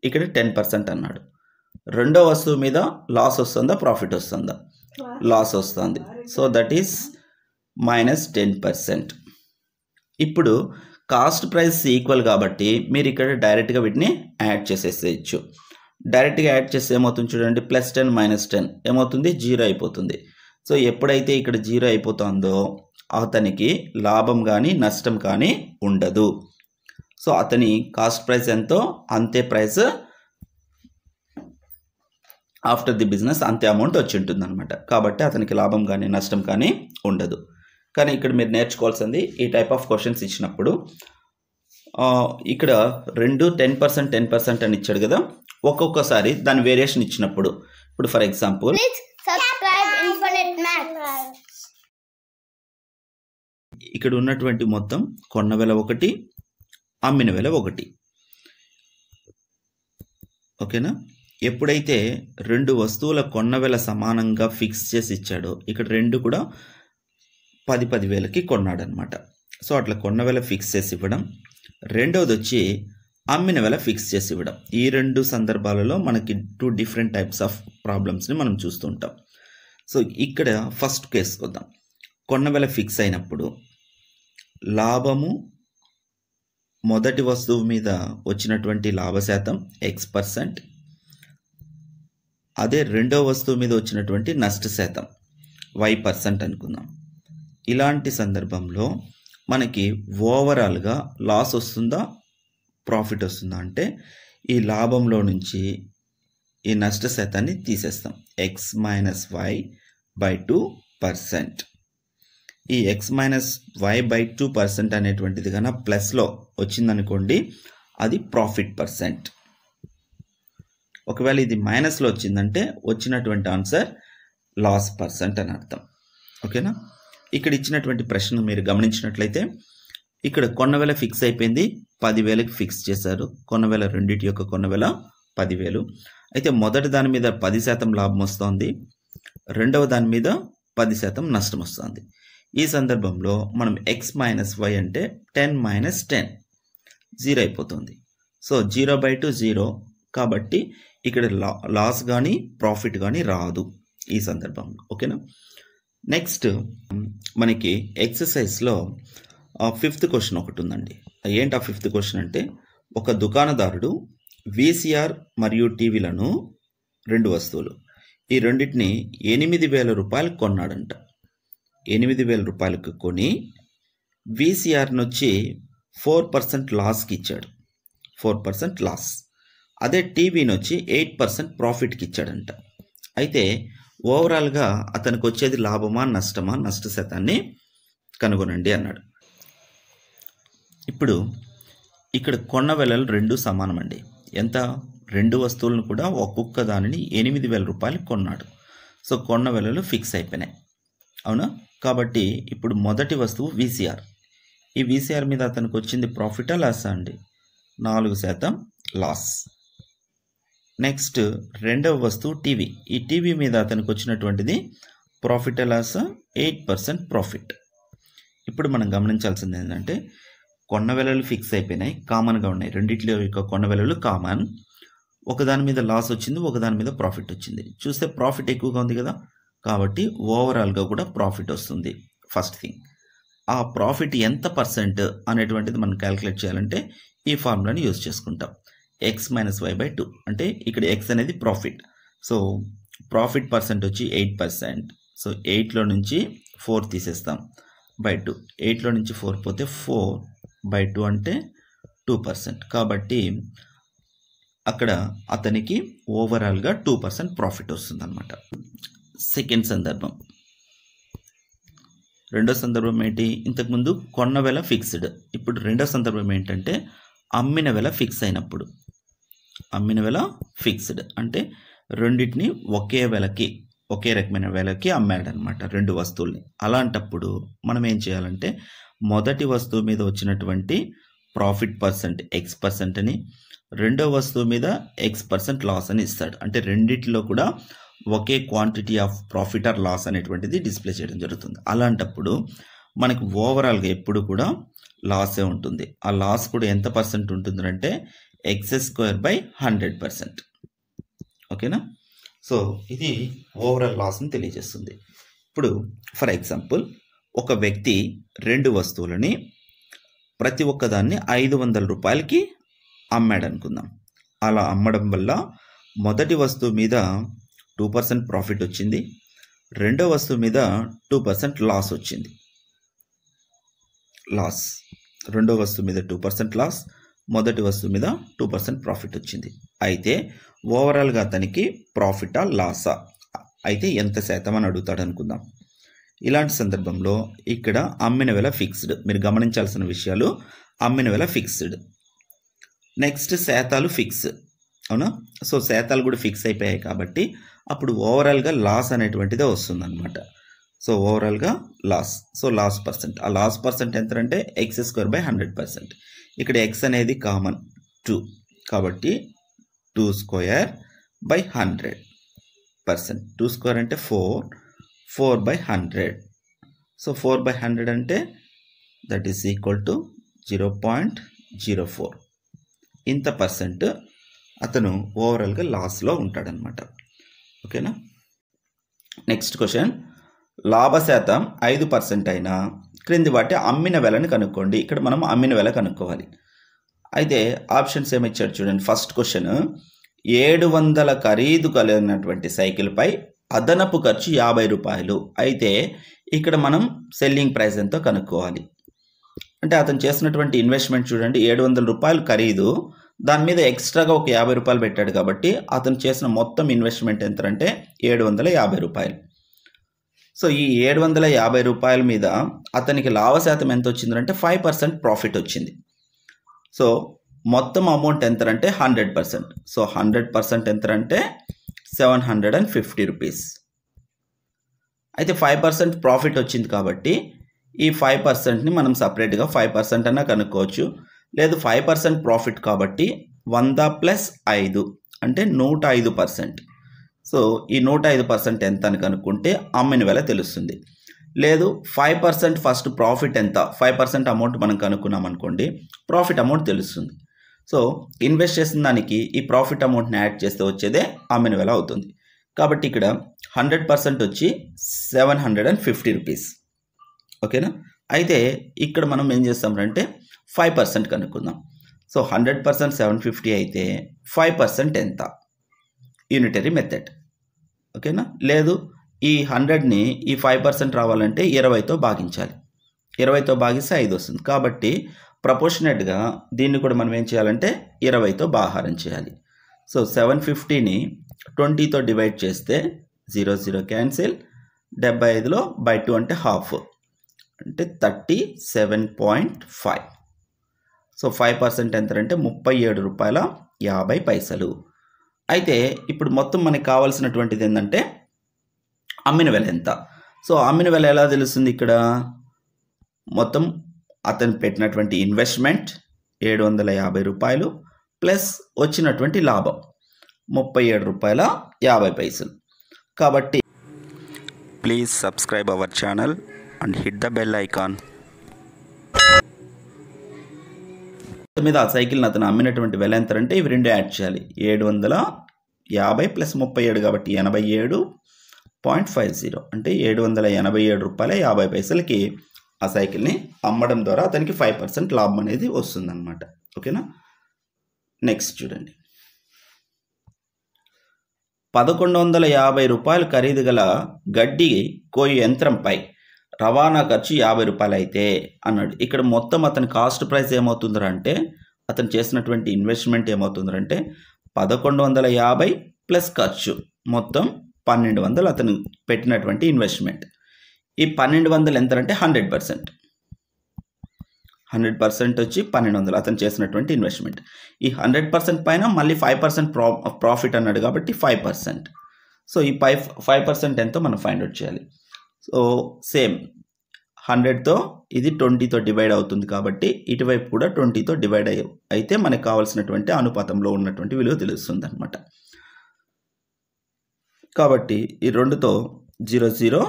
ఇక్కడ 10% అన్నాడు. రెండో వస్తువు మీద లాస్ వస్తుందా ప్రాఫిట్ వస్తుందా? లాస్ వస్తుంది. So that is -10%. ఇప్పుడు కాస్ట్ ప్రైస్ ఈక్వల్ కాబట్టి మీరు ఇక్కడ డైరెక్ట్గా వీటిని యాడ్ చేసేసేయచ్చు. డైరెక్ట్గా యాడ్ చేస్తే ఏమవుతుంది చూడండి, +10 -10 ఏమవుతుంది, 0 అయిపోతుంది. సో ఎప్పుడైతే ఇక్కడ 0 అయిపోతుందో అతనికి లాభం కానీ నష్టం కానీ ఉండదు. సో అతని కాస్ట్ ప్రైస్ ఎంతో అంతే ప్రైస్ ఆఫ్టర్ ది బిజినెస్ అంతే అమౌంట్ వచ్చి ఉంటుంది అనమాట. కాబట్టి అతనికి లాభం కానీ నష్టం కానీ ఉండదు. కానీ ఇక్కడ మీరు నేర్చుకోవాల్సింది ఈ టైప్ ఆఫ్ క్వశ్చన్స్ ఇచ్చినప్పుడు ఇక్కడ 2 10% 10% అని ఇచ్చాడు కదా, ఒక్కొక్కసారి దాని వేరియేషన్ ఇచ్చినప్పుడు, ఇప్పుడు ఫర్ ఎగ్జాంపుల్ ఇక్కడ ఉన్నటువంటి మొత్తం కొన్న వెల 1, అమ్మిన వెల 1. ఓకేనా? ఎప్పుడైతే 2 వస్తువుల కొన్న వెల సమానంగా ఫిక్స్ చేసి ఇచ్చాడో ఇక్కడ 2 కూడా 10,000కి కొన్నాడు అనమాట. సో అట్లా కొన్న వెల ఫిక్స్ చేసి ఇవ్వడం. రెండవది వచ్చి అమ్మిన వెల ఫిక్స్ చేసి ఇవ్వడం. ఈ 2 సందర్భాలలో మనకి 2 డిఫరెంట్ టైప్స్ ఆఫ్ ప్రాబ్లమ్స్ని మనం చూస్తూ ఉంటాం. సో ఇక్కడ ఫస్ట్ కేసు వద్దాం. కొన్న వెల ఫిక్స్ అయినప్పుడు లాభము మొదటి వస్తువు మీద వచ్చినటువంటి లాభ శాతం X%, అదే రెండో వస్తువు మీద వచ్చినటువంటి నష్ట శాతం Y% అనుకుందాం. ఇలాంటి సందర్భంలో మనకి ఓవరాల్గా లాస్ వస్తుందా ప్రాఫిట్ వస్తుందా అంటే ఈ లాభంలో నుంచి ఈ నష్ట శాతాన్ని తీసేస్తాం, X - Y/2%. ఈ x-y/2% అనేటువంటిది కన్నా ప్లస్లో వచ్చిందనుకోండి, అది ప్రాఫిట్ పర్సెంట్. ఒకవేళ ఇది మైనస్లో వచ్చిందంటే వచ్చినటువంటి ఆన్సర్ లాస్ పర్సెంట్ అని అర్థం. ఓకేనా? ఇక్కడ ఇచ్చినటువంటి ప్రశ్న మీరు గమనించినట్లయితే ఇక్కడ కొన్న వెల ఫిక్స్ అయిపోయింది, 10,000కి ఫిక్స్ చేశారు. కొన్న వెల రెండింటి యొక్క కొన్న వెల 10,000. అయితే మొదటి దాని మీద 10% లాభం వస్తుంది, రెండవ దాని మీద 10% నష్టం వస్తుంది. ఈ సందర్భంలో మనం x-y అంటే 10 - 10 0 అయిపోతుంది. సో 0/2 0. కాబట్టి ఇక్కడ లాస్ కానీ ప్రాఫిట్ కానీ రాదు ఈ సందర్భంలో. ఓకేనా? నెక్స్ట్ మనకి ఎక్సర్సైజ్లో 5th క్వశ్చన్ ఒకటి ఉందండి. ఏంటి ఆ 5th క్వశ్చన్ అంటే, ఒక దుకాణదారుడు VCR మరియు టీవీలను 2 వస్తువులు, ఈ రెండింటిని 8,000 రూపాయలు కొన్నాడంట. 8,000 రూపాయలకు కొని VCRని వచ్చి 4% లాస్కి ఇచ్చాడు. 4% లాస్. అదే టీవీని వచ్చి 8% ప్రాఫిట్కి ఇచ్చాడంట. అయితే ఓవరాల్గా అతనికి వచ్చేది లాభమా నష్టమా, నష్ట శాతాన్ని కనుగొనండి అన్నాడు. ఇప్పుడు ఇక్కడ కొన్న వెలలు 2 సమానం అండి. ఎంత? 2 వస్తువులను కూడా ఒక్కొక్క దానిని 8,000 రూపాయలు కొన్నాడు. సో కొన్న వెలలు ఫిక్స్ అయిపోయినాయి. అవునా? కాబట్టి ఇప్పుడు మొదటి వస్తువు VCR. ఈ VCR మీద అతనికి వచ్చింది ప్రాఫిటా లాసా అండి? 4% లాస్. నెక్స్ట్ రెండవ వస్తువు టీవీ. ఈ టీవీ మీద అతనికి వచ్చినటువంటిది ప్రాఫిటా లాసా? 8% ప్రాఫిట్. ఇప్పుడు మనం గమనించాల్సింది ఏంటంటే, కొన్న వెలలు ఫిక్స్ అయిపోయినాయి, కామన్గా ఉన్నాయి. రెండిట్లో యొక్క కొన్న వెలలు కామన్. ఒకదాని మీద లాస్ వచ్చింది, ఒకదాని మీద ప్రాఫిట్ వచ్చింది. చూస్తే ప్రాఫిట్ ఎక్కువగా ఉంది కదా, కాబట్టి ఓవరాల్గా కూడా ప్రాఫిట్ వస్తుంది. ఫస్ట్ థింగ్, ఆ ప్రాఫిట్ ఎంత పర్సెంట్ అనేటువంటిది మనం క్యాలిక్యులేట్ చేయాలంటే ఈ ఫార్ములాని యూజ్ చేసుకుంటాం. x-y/2 అంటే ఇక్కడ x అనేది ప్రాఫిట్. సో ప్రాఫిట్ పర్సెంట్ వచ్చి 8%. సో 8లో నుంచి 4 తీసేస్తాం బై 2. 8లో నుంచి 4 పోతే 4/2 అంటే 2%. కాబట్టి అక్కడ అతనికి ఓవరాల్గా 2% ప్రాఫిట్ వస్తుంది అనమాట. సెకండ్ సందర్భం. రెండో సందర్భం ఏంటి? ఇంతకుముందు కొన్న వెల ఫిక్స్డ్. ఇప్పుడు రెండో సందర్భం ఏంటంటే అమ్మిన వెల ఫిక్స్ అయినప్పుడు. అమ్మిన వెల ఫిక్స్డ్ అంటే రెండింటిని ఒకే వెలకి, ఒకే రకమైన వెలకి అమ్మాడనమాట 2 వస్తువుల్ని. అలాంటప్పుడు మనం ఏం చేయాలంటే, మొదటి వస్తువు మీద వచ్చినటువంటి ప్రాఫిట్ పర్సెంట్ x% అని, రెండో వస్తువు మీద x% లాస్ అని ఇస్తాడు. అంటే రెండిట్లో కూడా ఒకే quantity of profit or loss అనేటువంటిది డిస్ప్లే చేయడం జరుగుతుంది. అలాంటప్పుడు మనకి ఓవరాల్గా ఎప్పుడు కూడా లాసే ఉంటుంది. ఆ లాస్ కూడా ఎంత పర్సెంట్ ఉంటుంది అంటే x²/100%. ఓకేనా? సో ఇది ఓవరాల్ లాస్ని తెలియజేస్తుంది. ఇప్పుడు ఫర్ ఎగ్జాంపుల్, ఒక వ్యక్తి 2 వస్తువులని ప్రతి ఒక్కదాన్ని 500 రూపాయలకి అమ్మాడు అనుకుందాం. అలా అమ్మడం వల్ల మొదటి వస్తువు మీద 2% ప్రాఫిట్ వచ్చింది, రెండో వస్తువు మీద 2% లాస్ వచ్చింది. లాస్. రెండో వస్తువు మీద 2% లాస్, మొదటి వస్తువు మీద 2% ప్రాఫిట్ వచ్చింది. అయితే ఓవరాల్గా అతనికి ప్రాఫిటా లాసా, అయితే ఎంత శాతం అని అడుగుతాడు అనుకుందాం. ఇలాంటి సందర్భంలో ఇక్కడ అమ్మిన వెల ఫిక్స్డ్. మీరు గమనించాల్సిన విషయాలు, అమ్మిన వెల ఫిక్స్డ్. నెక్స్ట్ శాతాలు ఫిక్స్. అవునా? సో శాతాలు కూడా ఫిక్స్ అయిపోయాయి కాబట్టి అప్పుడు ఓవరాల్గా లాస్ అనేటువంటిదే వస్తుంది అనమాట. సో ఓవరాల్గా లాస్. So loss percent. ఆ లాస్ పర్సెంట్ ఎంత అంటే x²/100%. ఇక్కడ x అనేది కామన్ 2 కాబట్టి 2²/100%. 2² అంటే 4/100. సో 4/100 అంటే దట్ ఈస్ ఈక్వల్ టు 0.04. ఇంత పర్సెంట్ అతను ఓవరాల్గా లాస్లో ఉంటాడనమాట. ఓకేనా? నెక్స్ట్ క్వశ్చన్, లాభశాతం 5% అయినా క్రింది వాటి అమ్మిన వెలని కనుక్కోండి. ఇక్కడ మనం అమ్మిన వెల కనుక్కోవాలి. అయితే ఆప్షన్స్ ఏమిచ్చాడు చూడండి. ఫస్ట్ క్వశ్చన్, 700 ఖరీదు కలిగినటువంటి సైకిల్పై అదనపు ఖర్చు 50 రూపాయలు. అయితే ఇక్కడ మనం సెల్లింగ్ ప్రైస్ ఎంతో కనుక్కోవాలి. అంటే అతను చేసినటువంటి ఇన్వెస్ట్మెంట్ చూడండి, 700 రూపాయలు ఖరీదు, దాని మీద ఎక్స్ట్రాగా ఒక 50 రూపాయలు పెట్టాడు కాబట్టి అతను చేసిన మొత్తం ఇన్వెస్ట్మెంట్ ఎంత అంటే 750 రూపాయలు. సో ఈ 750 రూపాయల మీద అతనికి లాభ శాతం ఎంత వచ్చిందంటే 5% ప్రాఫిట్ వచ్చింది. సో మొత్తం అమౌంట్ ఎంత అంటే 100%. సో 100% ఎంత అంటే 750 రూపీస్. అయితే 5% ప్రాఫిట్ వచ్చింది కాబట్టి ఈ 5%ని మనం సపరేట్గా 5% అన్నా కనుక్కోవచ్చు. లేదు 5% ప్రాఫిట్ కాబట్టి 100 + 5 అంటే 105%. సో ఈ 105% ఎంత అని కనుక్కుంటే అమ్మిన వెల తెలుస్తుంది. లేదు 5% ఫస్ట్ ప్రాఫిట్ ఎంత, 5% అమౌంట్ మనం కనుక్కున్నాం అనుకోండి, ప్రాఫిట్ అమౌంట్ తెలుస్తుంది. సో ఇన్వెస్ట్ చేసిన దానికి ఈ ప్రాఫిట్ అమౌంట్ని యాడ్ చేస్తే వచ్చేదే అమ్మిన వెల అవుతుంది. కాబట్టి ఇక్కడ 100% వచ్చి 750 రూపీస్. ఓకేనా. అయితే ఇక్కడ మనం ఏం చేస్తామంటే 5% కనుక్కుందాం. సో 100% 750 అయితే 5% ఎంత, యూనిటరీ మెథడ్. ఓకేనా. లేదు ఈ 100ని ఈ 5% రావాలంటే 20తో భాగించాలి. 20తో భాగిస్తే 5 వస్తుంది. కాబట్టి ప్రపోర్షనేట్గా దీన్ని కూడా మనం ఏం చేయాలంటే 20తో భాగాహారం చేయాలి. సో 750ని 20తో డివైడ్ చేస్తే 0 0 క్యాన్సిల్, 75లో by 2 అంటే హాఫ్ అంటే 37.5. సో 5% ఎంత అంటే 37 రూపాయల 50 పైసలు. అయితే ఇప్పుడు మొత్తం మనకి కావాల్సినటువంటిది ఏంటంటే అమ్మిన వెల ఎంత. సో అమ్మిన వెల ఎలా తెలుస్తుంది, ఇక్కడ మొత్తం అతను పెట్టినటువంటి ఇన్వెస్ట్మెంట్ 750 రూపాయలు ప్లస్ వచ్చినటువంటి లాభం 37 రూపాయల 50 పైసలు. కాబట్టి please subscribe our channel and hit the bell icon. మీద ఆ సైకిల్ని అతను అమ్మినటువంటి వెల ఎంత అంటే ఇవి రెండు యాడ్ చేయాలి. 750 ప్లస్ 37 కాబట్టి 87.50 అంటే 787 రూపాయల 50 పైసలకి ఆ సైకిల్ని అమ్మడం ద్వారా అతనికి 5% లాభం అనేది వస్తుందన్నమాట. ఓకేనా. నెక్స్ట్ చూడండి, 1150 రూపాయలు ఖరీదు గల గడ్డి కోయి యంత్రంపై రవాణా ఖర్చు 50 రూపాయలు అయితే అన్నాడు. ఇక్కడ మొత్తం అతని కాస్ట్ ప్రైస్ ఏమవుతుందంటే, అతను చేసినటువంటి ఇన్వెస్ట్మెంట్ ఏమవుతుందంటే 1150 ప్లస్ ఖర్చు మొత్తం 1200 అతను పెట్టినటువంటి ఇన్వెస్ట్మెంట్. ఈ 1200 ఎంత అంటే 100%. 100% వచ్చి 1200 అతను చేసినటువంటి ఇన్వెస్ట్మెంట్. ఈ 100% పైన మళ్ళీ 5% ప్రాఫిట్ అన్నాడు కాబట్టి 5%. సో ఈ 5% ఎంతో మనం ఫైండ్ అవుట్ చేయాలి. సో సేమ్ 100తో ఇది 20తో డివైడ్ అవుతుంది కాబట్టి ఇటువైపు కూడా 20తో డివైడ్ అయితే మనకు కావాల్సినటువంటి అనుపాతంలో ఉన్నటువంటి విలువ తెలుస్తుంది అనమాట. కాబట్టి ఈ 2తో 0 0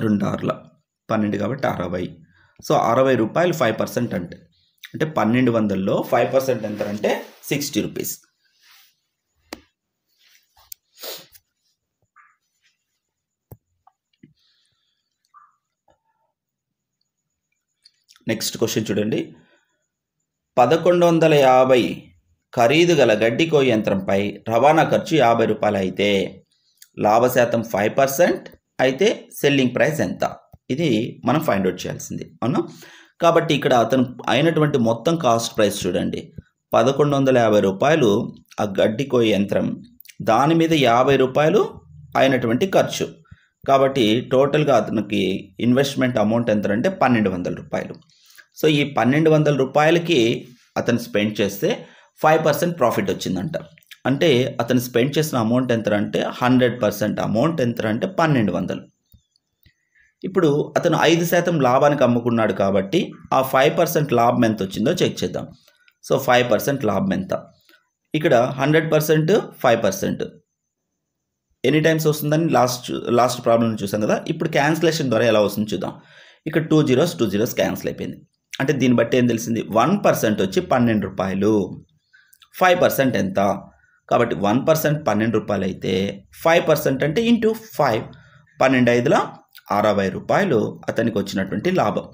2 6 12 కాబట్టి 60. సో 60 రూపాయలు 5% అంటే 1200లో 5% ఎంత అంటే 60 రూపీస్. నెక్స్ట్ క్వశ్చన్ చూడండి, 1150 ఖరీదు గల గడ్డి కోయి యంత్రంపై రవాణా ఖర్చు 50 రూపాయలు అయితే లాభ శాతం 5% అయితే సెల్లింగ్ ప్రైస్ ఎంత, ఇది మనం ఫైండ్ అవుట్ చేయాల్సింది. అవునా. కాబట్టి ఇక్కడ అతను అయినటువంటి మొత్తం కాస్ట్ ప్రైస్ చూడండి, 1150 రూపాయలు ఆ గడ్డి కోయి యంత్రం, దాని మీద 50 రూపాయలు అయినటువంటి ఖర్చు. కాబట్టి టోటల్గా అతనికి ఇన్వెస్ట్మెంట్ అమౌంట్ ఎంత అంటే 1200 రూపాయలు. సో ఈ 1200 రూపాయలకి అతను స్పెండ్ చేస్తే 5% ప్రాఫిట్ వచ్చిందంట. అంటే అతను స్పెండ్ చేసిన అమౌంట్ ఎంత అంటే 100% అమౌంట్ ఎంత అంటే 1200. ఇప్పుడు అతను 5% లాభానికి అమ్ముకున్నాడు కాబట్టి ఆ 5% లాభం ఎంత వచ్చిందో చెక్ చేద్దాం. సో 5% లాభం ఎంత, ఇక్కడ 100% 5% ఎనీ టైమ్స్ వస్తుందని లాస్ట్ ప్రాబ్లం చూసాం కదా. ఇప్పుడు క్యాన్సిలేషన్ ద్వారా ఎలా వస్తుందో చూద్దాం. ఇక్కడ 2 zeros క్యాన్సిల్ అయిపోయింది. అంటే దీన్ని బట్టి ఏం తెలిసింది, 1% వచ్చి 12 రూపాయలు, 5% ఎంత, కాబట్టి 1% 12 రూపాయలు అయితే 5% అంటే ఇంటూ 5, 12 60 రూపాయలు అతనికి వచ్చినటువంటి లాభం.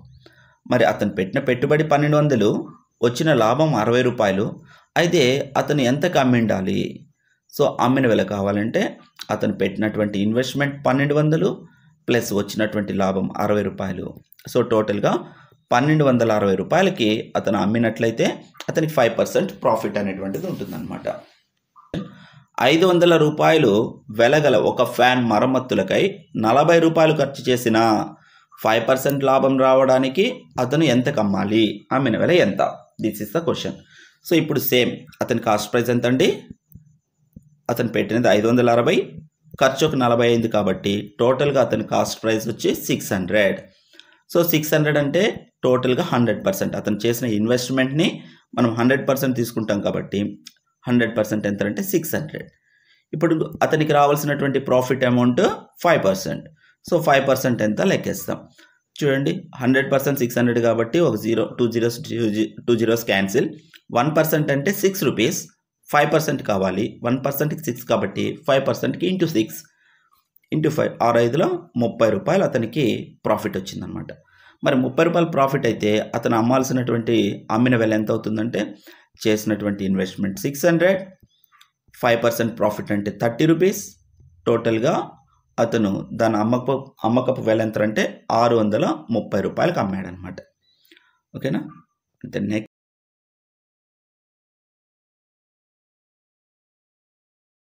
మరి అతను పెట్టిన పెట్టుబడి 1200, వచ్చిన లాభం 60 రూపాయలు. అయితే అతను ఎంతకు అమ్మిండాలి, సో అమ్మిన వెల కావాలంటే అతను పెట్టినటువంటి ఇన్వెస్ట్మెంట్ 1200 ప్లస్ వచ్చినటువంటి లాభం 60 రూపాయలు. సో టోటల్గా 1260 రూపాయలకి అతను అమ్మినట్లయితే అతనికి 5% ప్రాఫిట్ అనేటువంటిది ఉంటుందన్నమాట. 500 రూపాయలు వెలగల ఒక ఫ్యాన్ మరమ్మతులకై 40 రూపాయలు ఖర్చు చేసిన 5% లాభం రావడానికి అతను ఎంతకు అమ్మాలి? అమ్మిన వెల ఎంత? This is the question. So ఇప్పుడు సేమ్ అతని కాస్ట్ ప్రైస్ ఎంత అండి? అతను పెట్టినది 560, ఖర్చు ఒక 40 అయింది కాబట్టి టోటల్గా అతని కాస్ట్ ప్రైస్ వచ్చి 600. సో 600 అంటే టోటల్గా 100%. అతను చేసిన ఇన్వెస్ట్మెంట్ని మనం 100% తీసుకుంటాం కాబట్టి 100% ఎంత అంటే 600. ఇప్పుడు అతనికి రావాల్సినటువంటి ప్రాఫిట్ అమౌంట్ 5%. సో 5% ఎంత లెక్కేస్తాం. చూడండి 100% 600 కాబట్టి ఒక 2 zeros క్యాన్సిల్. 1% అంటే 6 రూపీస్, 5% కావాలి. 1%కి 6 కాబట్టి 5%కి ఇంటూ 6 ఇంటూ 5 6/5లో 30 రూపాయలు అతనికి ప్రాఫిట్ వచ్చిందనమాట. మరి 30 రూపాయలు ప్రాఫిట్ అయితే అతను అమ్మిన వెల ఎంత అవుతుందంటే చేసినటువంటి ఇన్వెస్ట్మెంట్ 600, 5% ప్రాఫిట్ అంటే 30 రూపీస్. టోటల్గా అతను దాని అమ్మకపు వెల ఎంత అంటే 630 రూపాయలకు అమ్మాడనమాట. ఓకేనా? అంటే నెక్స్ట్